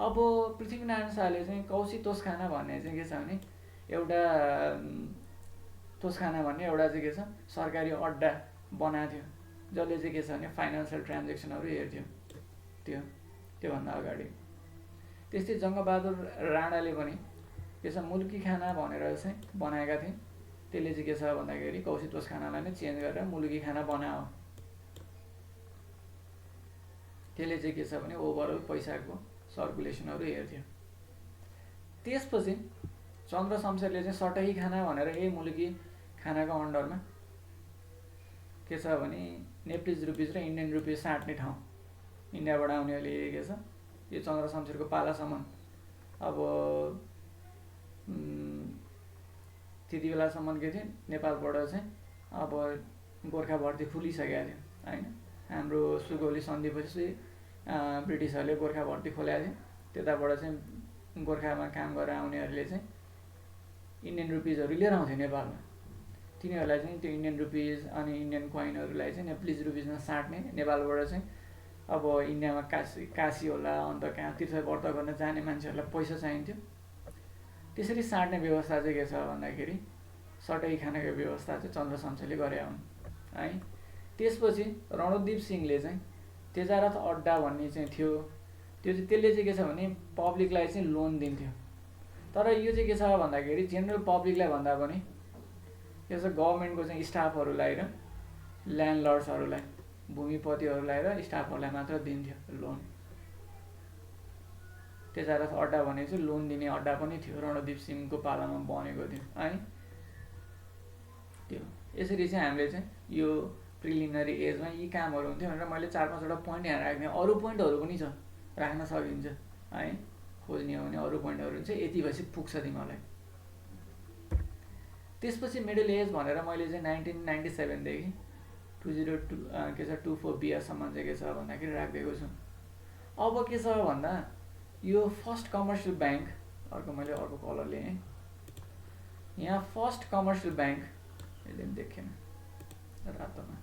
अब पृथ्वीनारायण शाहले चाहिँ कौशी तोसखाना भन्ने चाहिँ के छ भने एउटा तोसखाना भन्ने एउटा चाहिँ के छ सरकारी अड्डा बनाएको थियो, जसले चाहिँ के छ भने फाइनेन्सियल ट्रान्जेक्सनहरू हेर्थ्यो त्योभन्दा अगाडि। त्यस्तै जङ्गबहादुर राणाले पनि के छ मुल्की खाना भनेर चाहिँ बनाएका थिए त्यसले चाहिँ के छ भन्दाखेरि कौशितोष खानालाई नै चेन्ज गरेर मुलुकी खाना बनायो। त्यसले चाहिँ के छ भने ओभरअल पैसाको सर्कुलेसनहरू हेर्थ्यो। त्यसपछि चन्द्र शमशेरले चाहिँ सटही खाना भनेर यही मुलुकी खानाको अन्डरमा के छ भने नेप्लिज रुपिज र इन्डियन रुपिज साट्ने ठाउँ इन्डियाबाट आउनेहरूले के छ यो चन्द्र शमशेरको पालासम्म अब त्यति बेलासम्म के थियो नेपालबाट चाहिँ अब गोर्खा भर्ती खुलिसकेको थियो होइन। हाम्रो सुगौली सन्धिपछि ब्रिटिसहरूले गोर्खा भर्ती खोलेको थियो। त्यताबाट चाहिँ गोर्खामा काम गरेर आउनेहरूले चाहिँ इन्डियन रुपिजहरू लिएर आउँथ्यो नेपालमा। तिनीहरूलाई चाहिँ त्यो इन्डियन रुपिज अनि इन्डियन कोइनहरूलाई चाहिँ नेप्लिज रुपिजमा साट्ने, नेपालबाट चाहिँ अब इन्डियामा काशी होला अन्त कहाँ तीर्थव्रत गर्न जाने मान्छेहरूलाई पैसा चाहिन्थ्यो। त्यसरी साट्ने व्यवस्था चाहिँ के छ भन्दाखेरि सटही खानाको व्यवस्था चाहिँ चन्द्र शमशेरले गरे हुन् है। त्यसपछि रणदीप सिंहले चाहिँ तेजारथ अड्डा भन्ने चाहिँ थियो, त्यो चाहिँ त्यसले चाहिँ के छ भने पब्लिकलाई चाहिँ लोन दिन्थ्यो। तर यो चाहिँ के छ भन्दाखेरि जेनरल पब्लिकलाई भन्दा पनि के छ गभर्मेन्टको चाहिँ स्टाफहरूलाई र ल्यान्डलर्ड्सहरूलाई, भूमिपतिहरूलाई र स्टाफहरूलाई मात्र दिन्थ्यो लोन। तेजारथ अड्डा भने चाहिँ लोन दिने अड्डा पनि थियो, रणदीप सिंहको पालामा बनेको थियो है। त्यो यसरी चाहिँ हामीले चाहिँ यो प्रिलिमिनरी एजमा यी कामहरू हुन्थ्यो भनेर मैले 4-5वटा पोइन्ट यहाँ राख्ने। अरू पोइन्टहरू पनि छ, राख्न सकिन्छ है, खोज्ने हो भने अरू पोइन्टहरू चाहिँ यति भएपछि पुग्छ तिमीहरूलाई। त्यसपछि मिडल एज भनेर मैले चाहिँ 1997 देखि 2024 बियरसम्म चाहिँ के छ भन्दाखेरि राखिदिएको छु। अब के छ भन्दा यो फर्स्ट कमर्सियल ब्याङ्क, अर्को मैले अर्को कलर लिएँ यहाँ, फर्स्ट कमर्सियल ब्याङ्क यसले पनि देखेन रातोमा,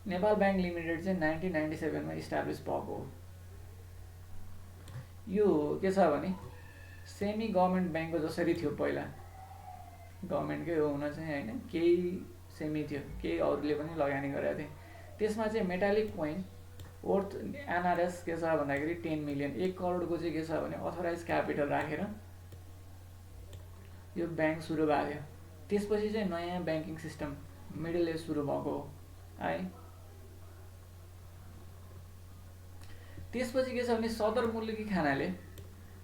नेपाल ब्याङ्क लिमिटेड चाहिँ 1997 मा इस्टाब्लिस भएको हो। यो के छ भने सेमी गभर्मेन्ट ब्याङ्कको जसरी थियो पहिला, गभर्मेन्टकै हो हुन चाहिँ होइन, केही सेमी थियो, केही अरूले पनि लगानी गरेका थिए। त्यसमा चाहिँ मेटालिक कोइन वर्थ एनआरएस के छ भन्दाखेरि 10 मिलियन, 1 करोडको चाहिँ के छ भने अथोराइज क्यापिटल राखेर यो ब्याङ्क सुरु भएको थियो। त्यसपछि चाहिँ नयाँ ब्याङ्किङ सिस्टम मिडल एज सुरु भएको हो है। त्यसपछि के छ भने सदर मुलुकी खानाले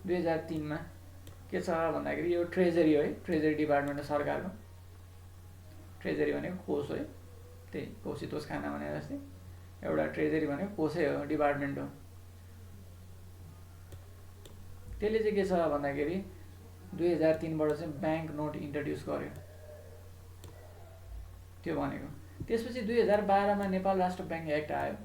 2003 मा के छ भन्दाखेरि यो ट्रेजरी हो है, ट्रेजरी डिपार्टमेन्ट हो सरकारको। ट्रेजरी भनेको कोष हो है, त्यही कौशितोष खाना भने जस्तै एउटा ट्रेजरी भनेको कोषै हो, डिपार्टमेन्ट हो। त्यसले चाहिँ के छ भन्दाखेरि 2003 बाट चाहिँ ब्याङ्क नोट इन्ट्रोड्युस गर्यो त्यो भनेको। त्यसपछि 2012 मा नेपाल राष्ट्र ब्याङ्क एक्ट आयो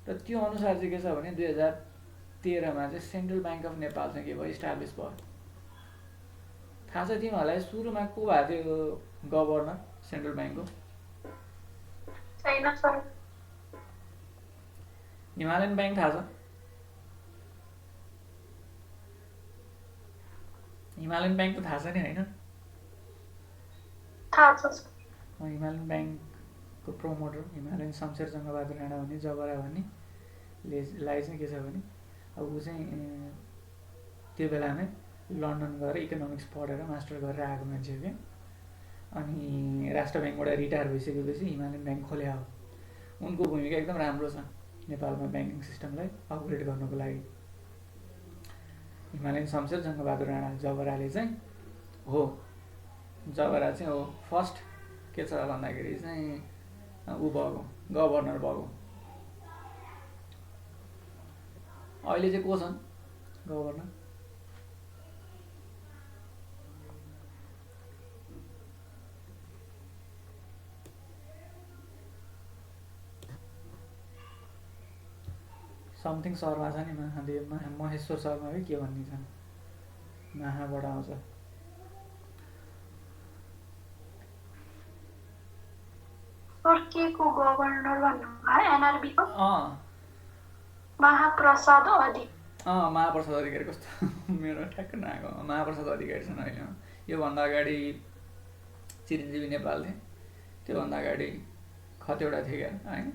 र त्यो अनुसार चाहिँ के छ भने 2013 मा चाहिँ सेन्ट्रल ब्याङ्क अफ नेपाल चाहिँ के भयो इस्टाब्लिस भयो। थाहा छ तिमीहरूलाई सुरुमा को भएको थियो गभर्नर सेन्ट्रल ब्याङ्कको? छैन सर। हिमालयन ब्याङ्क थाहा छ? हिमालयन ब्याङ्क त थाहा छ नि होइन? थाहा छ। हिमालयन ब्याङ्कको प्रमोटर हिमालयन शमशेर जङ्गबहादुर राणा भन्ने जबरा भन्ने लाई चाहिँ के छ भने अब ऊ चाहिँ त्यो बेलामै लन्डन गएर इकोनोमिक्स पढेर मास्टर गरेर आएको मान्छे हो क्या। अनि राष्ट्र ब्याङ्कबाट रिटायर भइसकेपछि हिमालयन ब्याङ्क खोले हो। उनको भूमिका एकदम राम्रो छ नेपालमा ब्याङ्किङ सिस्टमलाई अपग्रेड गर्नको लागि। हिमालयन शमशेर जङ्गबहादुर राणा जबराले चाहिँ हो, जबरा चाहिँ हो फर्स्ट के छ भन्दाखेरि चाहिँ ऊ भएको गभर्नर भएको। अहिले चाहिँ को छन् गभर्नर? समथिङ शर्मा छ नि, महादेव महेश्वर शर्मा है के भन्ने छ, महाबाट आउँछ। के को गभर्नर भन्नुभयो? एनआरबी को महाप्रसाद अधिकारी। महाप्रसाद अधिकारी कस्तो मेरो ठ्याक्क नआएको। महाप्रसाद अधिकारी छन् अहिले। योभन्दा अगाडि चिरञ्जीवी नेपाल थिए, त्योभन्दा अगाडि खतेवडा थिए क्या होइन,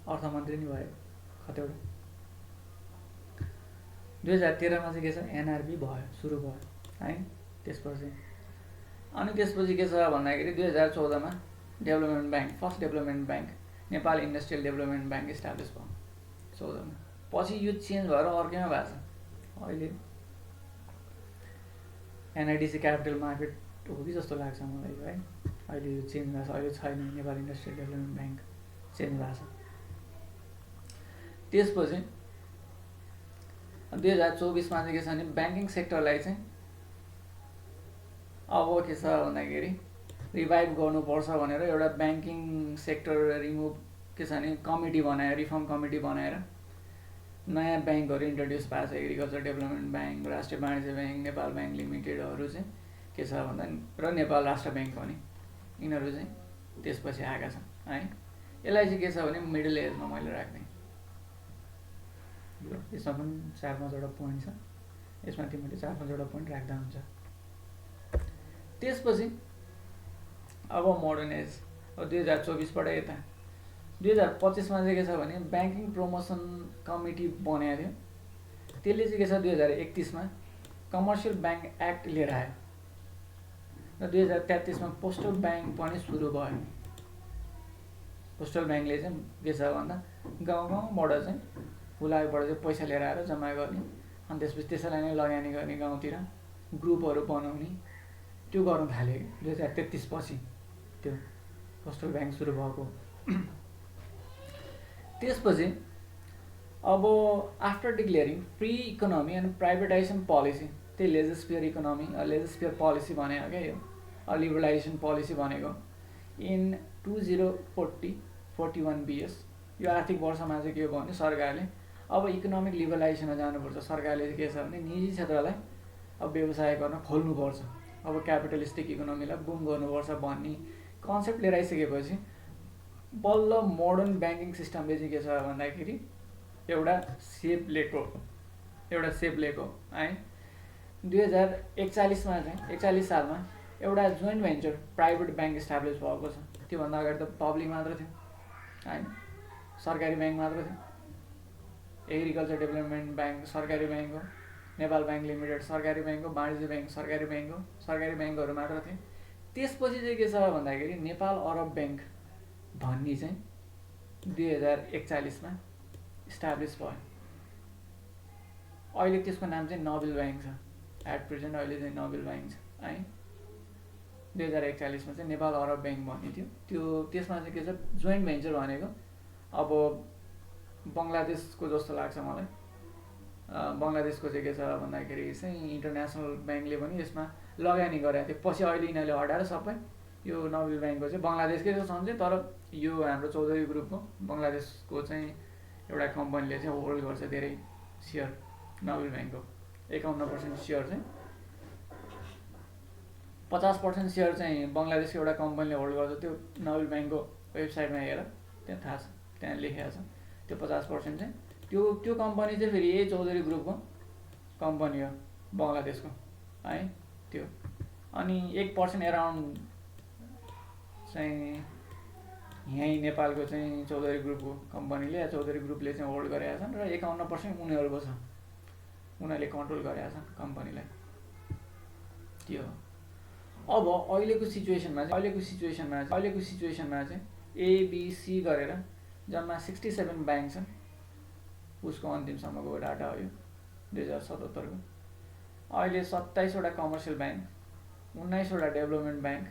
अर्थमन्त्री नि भयो खतेवडा। 2013मा चाहिँ के छ एनआरबी भयो, सुरु भयो है। त्यसपछि के छ भन्दाखेरि 2014मा development bank, first development bank Nepal industrial development bank establish भयो 14मा। पछि यो चेन्ज भएर अर्कैमा भएको छ। अहिले एनआइडिसी क्यापिटल मार्केट हो कि जस्तो लाग्छ मलाई है। अहिले यो चेन्ज भएको छ, अहिले छैन, Nepal industrial development bank change भएको छ। त्यसपछि 2024मा चाहिँ के छ भने ब्याङ्किङ सेक्टरलाई चाहिँ अब के छ भन्दाखेरि रिभाइभ गर्नुपर्छ भनेर एउटा ब्याङ्किङ सेक्टर रिमुभ के छ भने कमिटी बनाएर, रिफर्म कमिटी बनाएर नयाँ ब्याङ्कहरू इन्ट्रोड्युस भएको छ। एग्रिकल्चर डेभलपमेन्ट ब्याङ्क, राष्ट्रिय वाणिज्य ब्याङ्क, नेपाल ब्याङ्क लिमिटेडहरू चाहिँ के छ भन्दा र नेपाल राष्ट्र ब्याङ्क पनि, यिनीहरू चाहिँ त्यसपछि आएका छन् है। यसलाई चाहिँ के छ भने मिडल एजमा मैले राख्ने, यसमा पनि 4-5वटा पोइन्ट छ, यसमा तिमीले 4-5वटा पोइन्ट राख्दा हुन्छ। त्यसपछि अब मोडर्न एज, अब 2024बाट यता 2025मा चाहिँ के छ भने ब्याङ्किङ प्रमोसन कमिटी बनाएको थियो। त्यसले चाहिँ के छ 2031मा कमर्सियल ब्याङ्क एक्ट लिएर आयो र 2033मा पोस्टल ब्याङ्क पनि सुरु भयो। पोस्टल ब्याङ्कले चाहिँ के छ भन्दा गाउँ गाउँबाट चाहिँ हुलाबाट चाहिँ पैसा लिएर आएर जम्मा गर्ने, अनि त्यसपछि त्यसैलाई नै लगानी गर्ने, गाउँतिर ग्रुपहरू बनाउने, त्यो गर्नु थाल्यो 2033 पछि त्यो पोस्टल ब्याङ्क सुरु भएको। त्यसपछि अब after डिक्लेयरिङ free economy and privatisation policy, त्यही लेजिस्फियर इकोनोमी, लेजिस्फियर पोलिसी भनेको क्या यो, लिबरलाइजेसन पोलिसी भनेको इन 2041 BS यो आर्थिक वर्षमा चाहिँ के भयो भने सरकारले अब इकोनोमिक लिबरलाइजेसनमा जानुपर्छ। सरकारले चाहिँ के छ भने निजी क्षेत्रलाई अब व्यवसाय गर्न खोल्नुपर्छ, अब क्यापिटलिस्टिक इकोनोमीलाई बुम गर्नुपर्छ भन्ने कन्सेप्ट लिएर आइसकेपछि बल्ल मोडर्न ब्याङ्किङ सिस्टमले चाहिँ के छ भन्दाखेरि एउटा सेप लिएको है। 2041मा चाहिँ 41 सालमा एउटा joint venture private bank establish भएको छ। त्योभन्दा अगाडि त पब्लिक मात्र थियो होइन, सरकारी ब्याङ्क मात्र थियो। एग्रिकल्चर डेभलपमेन्ट ब्याङ्क सरकारी ब्याङ्क हो, नेपाल ब्याङ्क लिमिटेड सरकारी ब्याङ्क हो, वाणिज्य ब्याङ्क सरकारी ब्याङ्क हो, सरकारी ब्याङ्कहरू मात्र थिए। त्यसपछि चाहिँ के छ भन्दाखेरि नेपाल अरब ब्याङ्क भन्ने चाहिँ 2041मा इस्टाब्लिस भयो। अहिले त्यसको नाम चाहिँ नोबेल ब्याङ्क छ, एट प्रेजेन्ट अहिले चाहिँ नोबेल ब्याङ्क छ है। 2041मा चाहिँ नेपाल अरब ब्याङ्क भन्ने थियो। त्यसमा चाहिँ के छ जोइन्ट भेन्चर भनेको अब बङ्गलादेशको जस्तो लाग्छ मलाई। बङ्गलादेशको चाहिँ के छ भन्दाखेरि चाहिँ इन्टरनेसनल ब्याङ्कले पनि यसमा लगानी गरेको थियो। पछि अहिले यिनीहरूले हटाएर सबै यो नोबेल ब्याङ्कको चाहिँ बङ्गलादेशकै जो सम्झे, तर यो हाम्रो चौधरी ग्रुपको बङ्गलादेशको चाहिँ एउटा कम्पनीले चाहिँ होल्ड गर्छ धेरै सेयर नोबेल ब्याङ्कको। 51% सेयर चाहिँ 50% सेयर चाहिँ बङ्गलादेशको एउटा कम्पनीले होल्ड गर्छ। त्यो नोबेल ब्याङ्कको वेबसाइटमा हेर त्यहाँ थाहा छ, त्यहाँ लेखेको छ। त्यो 50% चाहिँ त्यो कम्पनी चाहिँ फेरि यही चौधरी ग्रुपको कम्पनी हो बङ्गलादेशको है त्यो। अनि 1% एराउन्ड चाहिँ यहीँ नेपालको चाहिँ चौधरी ग्रुपको कम्पनीले या चौधरी ग्रुपले चाहिँ होल्ड गरेका छन् र 51% उनीहरूको छ, उनीहरूले कन्ट्रोल गरेका छन् कम्पनीलाई। त्यो अब अहिलेको सिचुएसनमा चाहिँ ABC गरेर जम्मा 67 ब्याङ्क छन्। उसको अन्तिमसम्मको डाटा हो यो 2077को। अहिले 27वटा कमर्सियल ब्याङ्क, 19वटा डेभलपमेन्ट ब्याङ्क,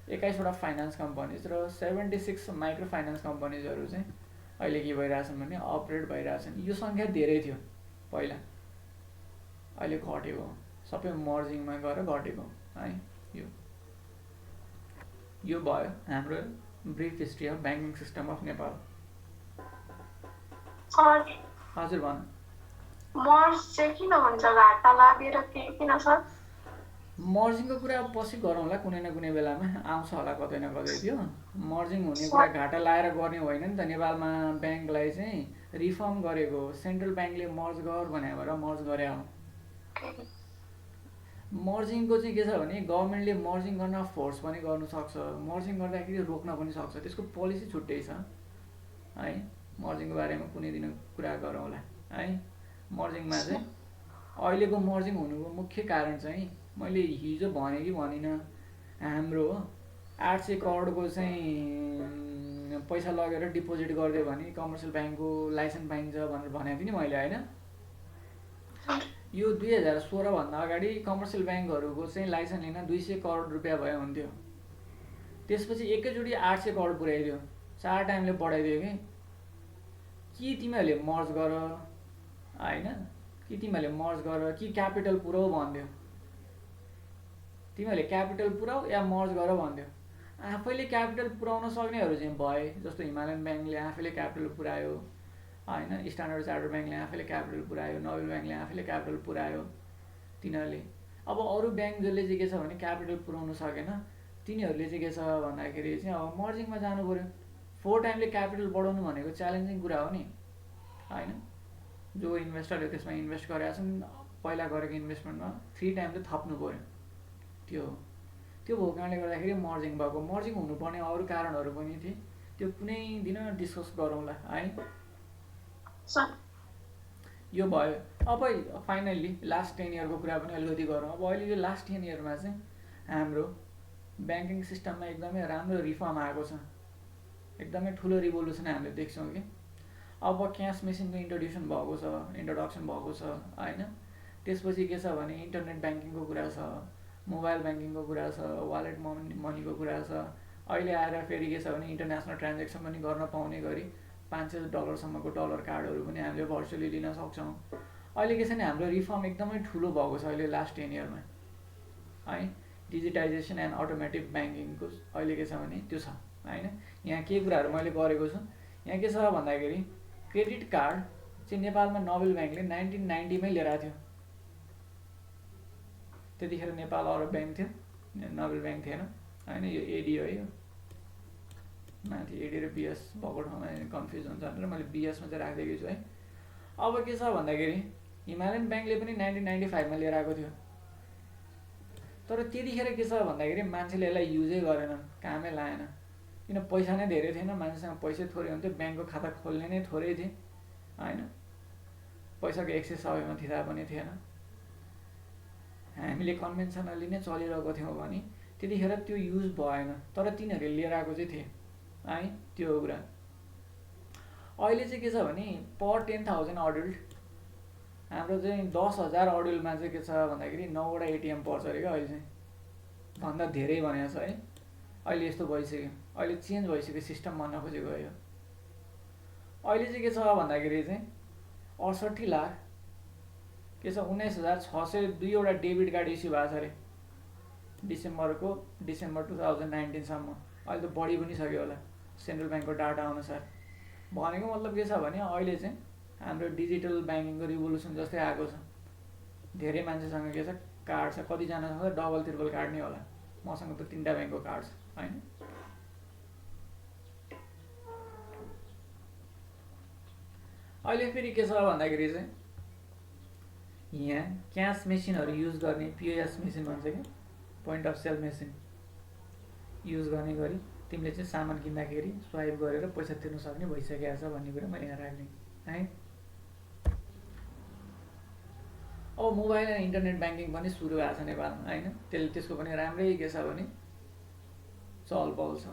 21वटा फाइनेन्स कम्पनीज र 76 माइक्रो फाइनेन्स कम्पनीजहरू चाहिँ अहिले के भइरहेछन् भने अपरेट भइरहेछन्। यो सङ्ख्या धेरै थियो पहिला, अहिले घटेको, सबै मर्जिङमा गएर घटेको है। यो भयो हाम्रो brief history of banking system of Nepal. हजुर भन। मर्ज चाहिँ किन हुन्छ, घाटा लागेर किन सर? मर्जिङको कुरा पछि गरौँला, कुनै न कुनै बेलामा आउँछ होला कतै न कतै। त्यो मर्जिङ हुने कुरा घाटा लाएर गर्ने होइन नि त। नेपालमा ब्याङ्कलाई चाहिँ रिफर्म गरेको, सेन्ट्रल ब्याङ्कले मर्ज गर भने भएर मर्ज गरे हो। मर्जिङको चाहिँ के छ भने गभर्मेन्टले मर्जिङ गर्न फोर्स पनि गर्नु सक्छ, मर्जिङ गर्दाखेरि रोक्न पनि सक्छ। त्यसको पोलिसी छुट्टै छ है। मर्जिङको बारेमा कुनै दिन कुरा गरौँला है। मर्जिङमा चाहिँ अहिलेको मर्जिङ हुनुको मुख्य कारण चाहिँ मैले हिजो भने कि भनिनँ, हाम्रो 800 करोडको चाहिँ पैसा लगेर डिपोजिट गरिदियो भने कमर्सियल ब्याङ्कको लाइसेन्स पाइन्छ भनेर भनेको थिएँ नि मैले, होइन? यो 2016 अगाडि कमर्सियल ब्याङ्कहरूको चाहिँ लाइसेन्स लिन 200 करोड रुपियाँ भए हुन्थ्यो। त्यसपछि एकैचोटि 800 करोड पुर्याइदियो, 4 टाइमले बढाइदियो कि तिमीहरूले मर्ज गर, होइन? कि तिमीहरूले मर्ज गर कि क्यापिटल पुऱ्याउ भन्थ्यो। तिमीहरूले क्यापिटल पुऱ्याउ या मर्ज गर भन्थ्यो। आफैले क्यापिटल पुऱ्याउन सक्नेहरू चाहिँ भए, जस्तो हिमालयन ब्याङ्कले आफैले क्यापिटल पुऱ्यायो, होइन? स्ट्यान्डर्ड चार्टर्ड ब्याङ्कले आफैले क्यापिटल पुऱ्यायो, नोबेल ब्याङ्कले आफैले क्यापिटल पुऱ्यायो तिनीहरूले। अब अरू ब्याङ्क जसले चाहिँ के छ भने क्यापिटल पुऱ्याउनु सकेन, तिनीहरूले चाहिँ के छ भन्दाखेरि चाहिँ अब मर्जिङमा जानु पऱ्यो। 4 टाइमले क्यापिटल बढाउनु भनेको च्यालेन्जिङ कुरा हो नि, होइन? जो इन्भेस्टरले त्यसमा इन्भेस्ट गरेका छन् पहिला गरेको इन्भेस्टमेन्टमा 3 टाइम चाहिँ थप्नु पऱ्यो। त्यो भएको कारणले गर्दाखेरि मर्जिङ भएको। मर्जिङ हुनुपर्ने अरू कारणहरू पनि थिए, त्यो कुनै दिन डिस्कस गरौँला, है? यो भयो। अब फाइनल्ली लास्ट 10 इयरको कुरा पनि अलिकति गरौँ। अब अहिले यो लास्ट 10 इयरमा चाहिँ हाम्रो ब्याङ्किङ सिस्टममा एकदमै राम्रो रिफर्म आएको छ, एकदमै ठुलो रिभोल्युसन हामीले देख्छौँ कि। अब क्यास मेसिनको इन्ट्रोडक्सन भएको छ, होइन? त्यसपछि के छ भने इन्टरनेट ब्याङ्किङको कुरा छ, मोबाइल ब्याङ्किङको कुरा छ, वालेट मनीको कुरा छ। अहिले आएर फेरि के छ भने इन्टरनेसनल ट्रान्जेक्सन पनि गर्न पाउने गरी $500 डलर कार्डहरू पनि हामीले भर्चुअली लिन सक्छौँ। अहिले के छ भने हाम्रो रिफर्म एकदमै ठुलो भएको छ अहिले लास्ट 10 इयरमा, है? डिजिटाइजेसन एन्ड अटोमेटिक ब्याङ्किङको अहिले के छ भने त्यो छ, होइन? यहाँ के कुराहरू मैले गरेको छु, यहाँ के छ भन्दाखेरि क्रेडिट कार्ड चाहिँ नेपालमा नोबेल ब्याङ्कले 1990मै लिएर आएको थियो। त्यतिखेर नेपाल अरू ब्याङ्क थियो, नोबेल ब्याङ्क थिएन, होइन? यो एडी हो, यो माथि एडी र बिएस भएको ठाउँमा कन्फ्युज हुन्छ भनेर मैले बिएसमा चाहिँ राखिदिएको छु, है? अब के छ भन्दाखेरि हिमालयन ब्याङ्कले पनि 1995मा लिएर आएको थियो। तर त्यतिखेर के छ भन्दाखेरि मान्छेले यसलाई युजै गरेनन्, कामै लाएन, किन पैसा नै धेरै थिएन, मान्छेसँग पैसै थोरै हुन्थ्यो, ब्याङ्कको खाता खोल्ने नै थोरै थिए, होइन? पैसाको एक्सेस सबैमा थिँदा पनि थिएन। हामीले कन्भेन्सनली नै चलिरहेको थियौँ भने त्यतिखेर त्यो युज भएन, तर तिनीहरूले लिएर आएको चाहिँ थिए, है? त्यो कुरा। अहिले चाहिँ के छ भने पर 10,000 अडल्ट हाम्रो चाहिँ 10,000 अडल्टमा चाहिँ के छ भन्दाखेरि 9वटा एटिएम पर्छ अरे क्या। अहिले चाहिँ भन्दा धेरै भनेको छ, है? अहिले यस्तो भइसक्यो, अहिले चेन्ज भइसक्यो सिस्टम भन्न खोजेको हो। अहिले चाहिँ के छ भन्दाखेरि चाहिँ 68 लाख के छ 19,602वटा डेबिट कार्ड इस्यु भएको छ अरे डिसेम्बर 2019सम्म। अहिले त बढी पनि सक्यो होला सेन्ट्रल ब्याङ्कको डाटा अनुसार। भनेको मतलब के छ भने अहिले चाहिँ हाम्रो डिजिटल ब्याङ्किङको रिभोल्युसन जस्तै आएको छ। धेरै मान्छेसँग के छ कार्ड छ, कतिजनासँग डबल ट्रिपल कार्ड नै होला, मसँग त 3टा ब्याङ्कको कार्ड छ, होइन? अहिले फेरि के छ भन्दाखेरि चाहिँ यहाँ क्यास मेसिनहरू युज गर्ने, पिओएस मेसिन भन्छ कि, point of sale machine use गर्ने गरी तिमीले चाहिँ सामान किन्दाखेरि स्वाइप गरेर पैसा तिर्न सक्ने भइसकेको छ भन्ने कुरा मैले यहाँ राख्ने, है? अब मोबाइल एन्ड इन्टरनेट ब्याङ्किङ पनि सुरु भएको छ नेपालमा, होइन? त्यसको पनि राम्रै के छ भने चहल पहल छ।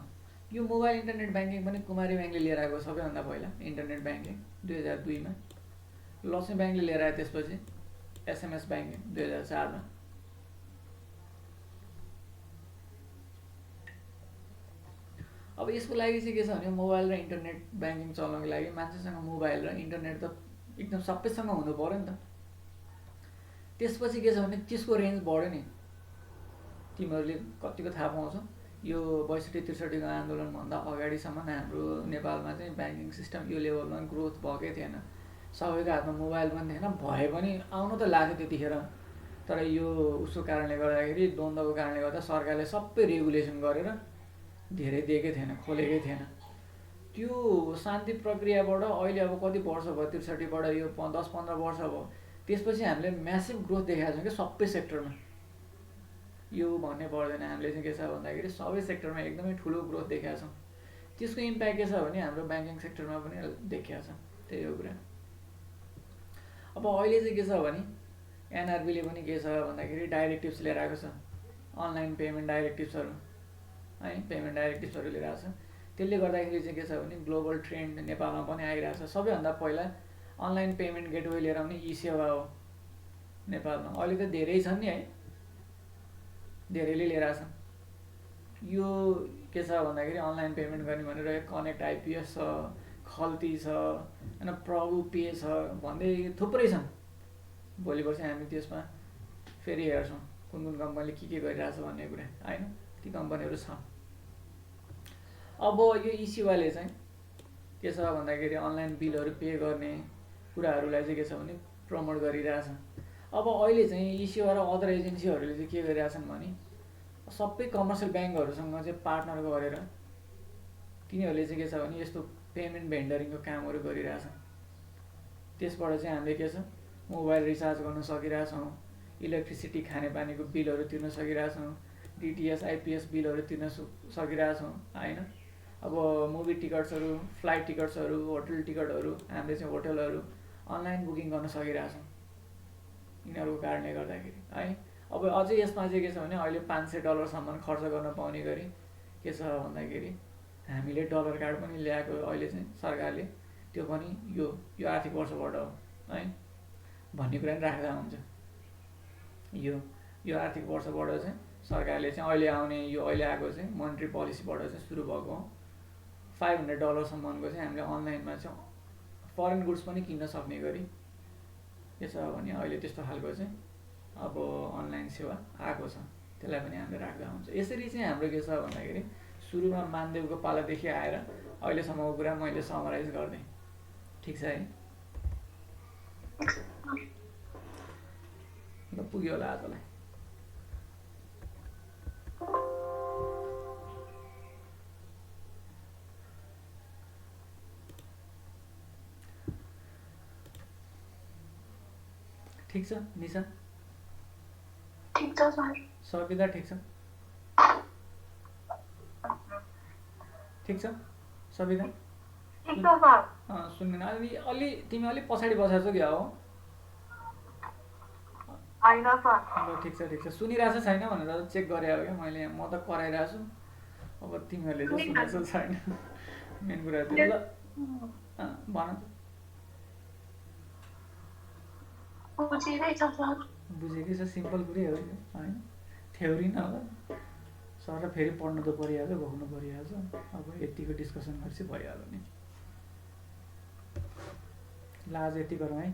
यो मोबाइल इन्टरनेट ब्याङ्किङ पनि कुमारी ब्याङ्कले लिएर आएको सबैभन्दा पहिला इन्टरनेट ब्याङ्किङ 2002मा, लक्ष्मी ब्याङ्कले लिएर आयो, त्यसपछि एसएमएस ब्याङ्किङ 2004मा। अब यसको लागि चाहिँ के छ भने मोबाइल र इन्टरनेट ब्याङ्किङ चलाउनको लागि मान्छेसँग मोबाइल र इन्टरनेट त एकदम सबैसँग हुनु पऱ्यो नि त। त्यसपछि के छ भने त्यसको रेन्ज बढ्यो नि। तिमीहरूले कतिको थाहा पाउँछौ, यो 62-63को आन्दोलनभन्दा अगाडिसम्म हाम्रो नेपालमा चाहिँ ब्याङ्किङ सिस्टम यो लेभलमा ग्रोथ भएकै थिएन। सबैको हातमा मोबाइल पनि थिएन, भए पनि आउनु त लाग्थ्यो त्यतिखेर। तर यो उसको कारणले गर्दाखेरि, द्वन्द्वको कारणले गर्दा सरकारले सबै रेगुलेसन गरेर धेरै दिएकै थिएन, खोलेकै थिएन। त्यो शान्ति प्रक्रियाबाट अहिले अब कति वर्ष भयो, 63बाट यो 10-15 वर्ष भयो। त्यसपछि हामीले म्यासिभ ग्रोथ देखाएको छौँ कि सबै सेक्टरमा। यो भन्ने पर्दैन, हामीले चाहिँ के छ भन्दाखेरि सबै सेक्टरमा एकदमै ठुलो ग्रोथ देखाएको छौँ। त्यसको इम्प्याक्ट के छ भने हाम्रो ब्याङ्किङ सेक्टरमा पनि देखिएको छ। त्यही हो कुरा। अब अहिले चाहिँ के छ भने एनआरबीले पनि के छ भन्दाखेरि डाइरेक्टिभ्स लिएर आएको छ, अनलाइन पेमेन्ट डाइरेक्टिभ्सहरू है, पेमेन्ट डाइरेक्टिभ्सहरू लिएर आएको छ। त्यसले गर्दाखेरि चाहिँ के छ भने ग्लोबल ट्रेन्ड नेपालमा पनि आइरहेको छ। सबैभन्दा पहिला अनलाइन पेमेन्ट गेटवे लिएर आउने ई सेवा हो नेपालमा। अहिले त धेरै छन् नि है, धेरैले लिएर आएको छ। यो के छ भन्दाखेरि अनलाइन पेमेन्ट गर्ने भनेर कनेक्ट आइपिएस छ, खल्ती छ होइन, प्रभु पे छ भन्दै थुप्रै छन्। भोलि पर्सि हामी त्यसमा फेरि हेर्छौँ कुन कुन कम्पनीले के गरिरहेछ भन्ने कुरा होइन, ती कम्पनीहरू छ। अब यो ई सेवाले चाहिँ के छ भन्दाखेरि अनलाइन बिलहरू पे गर्ने कुराहरूलाई चाहिँ के छ भने प्रमोट गरिरहेछ। अब अहिले चाहिँ ई सेवा र अदर एजेन्सीहरूले चाहिँ के गरिरहेछन् भने सबै कमर्सियल ब्याङ्कहरूसँग चाहिँ पार्टनर गरेर तिनीहरूले चाहिँ के छ भने यस्तो पेमेन्ट भेन्डरिङको कामहरू गरिरहेछन्। त्यसबाट चाहिँ हामीले के छ मोबाइल रिचार्ज गर्न सकिरहेछौँ, इलेक्ट्रिसिटी खानेपानीको बिलहरू तिर्न सकिरहेछौँ, डिटिएस आइपिएस बिलहरू तिर्न सकिरहेछौँ होइन। अब मुभी टिकट्सहरू, फ्लाइट टिकट्सहरू, होटल टिकटहरू हामीले चाहिँ होटलहरू अनलाइन बुकिङ गर्न सकिरहेछौँ यिनीहरूको कारणले गर्दाखेरि है। अब अझै यसमा चाहिँ के छ भने अहिले $500 खर्च गर्न पाउने गरी के छ भन्दाखेरि हामीले डलर कार्ड पनि ल्याएको अहिले चाहिँ सरकारले, त्यो पनि यो आर्थिक वर्षबाट हो है भन्ने कुरा पनि राख्दा हुन्छ। यो आर्थिक वर्षबाट चाहिँ सरकारले चाहिँ अहिले आउने यो अहिले आएको चाहिँ मोनेटरी पोलिसीबाट चाहिँ सुरु भएको हो। $500 चाहिँ हामीले अनलाइनमा चाहिँ फरेन गुड्स पनि किन्न सक्ने गरी के छ भने अहिले त्यस्तो खालको चाहिँ अब अनलाइन सेवा आएको छ, त्यसलाई पनि हामीले राख्दा हुन्छ। यसरी चाहिँ हाम्रो के छ भन्दाखेरि सुरुमा मानदेवको पालादेखि आएर अहिलेसम्मको कुरा मैले समराइज गर्दै, ठिक छ है। ल पुग्यो होला आजलाई। ठिक छ निशा? ठिक छ सर। सविता ठिक छ? ठिक छ सविता? ठिक छ सर। सुन्दैन अलि तिमी अलिक पछाडि बसेको छौ क्या हो? होइन सर। ल ठिक छ सुनिरहेको छैन भनेर चेक गरे हो क्या मैले, म त कराइरहेको छु। अब तिमीहरूले चाहिँ सुनेको छैन मेन कुरा त्यो। ल भन त। बुझेकै छ, सिम्पल कुरै हो यो होइन, थ्योरी न होला। सर फेरि पढ्नु त परिहाल्यो, भोग्नु परिहाल्छ। अब यतिको डिस्कसन गरेपछि भइहाल्यो नि। ल आज यति गरौँ है,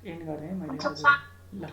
एन्ड गरेँ है मैले। ल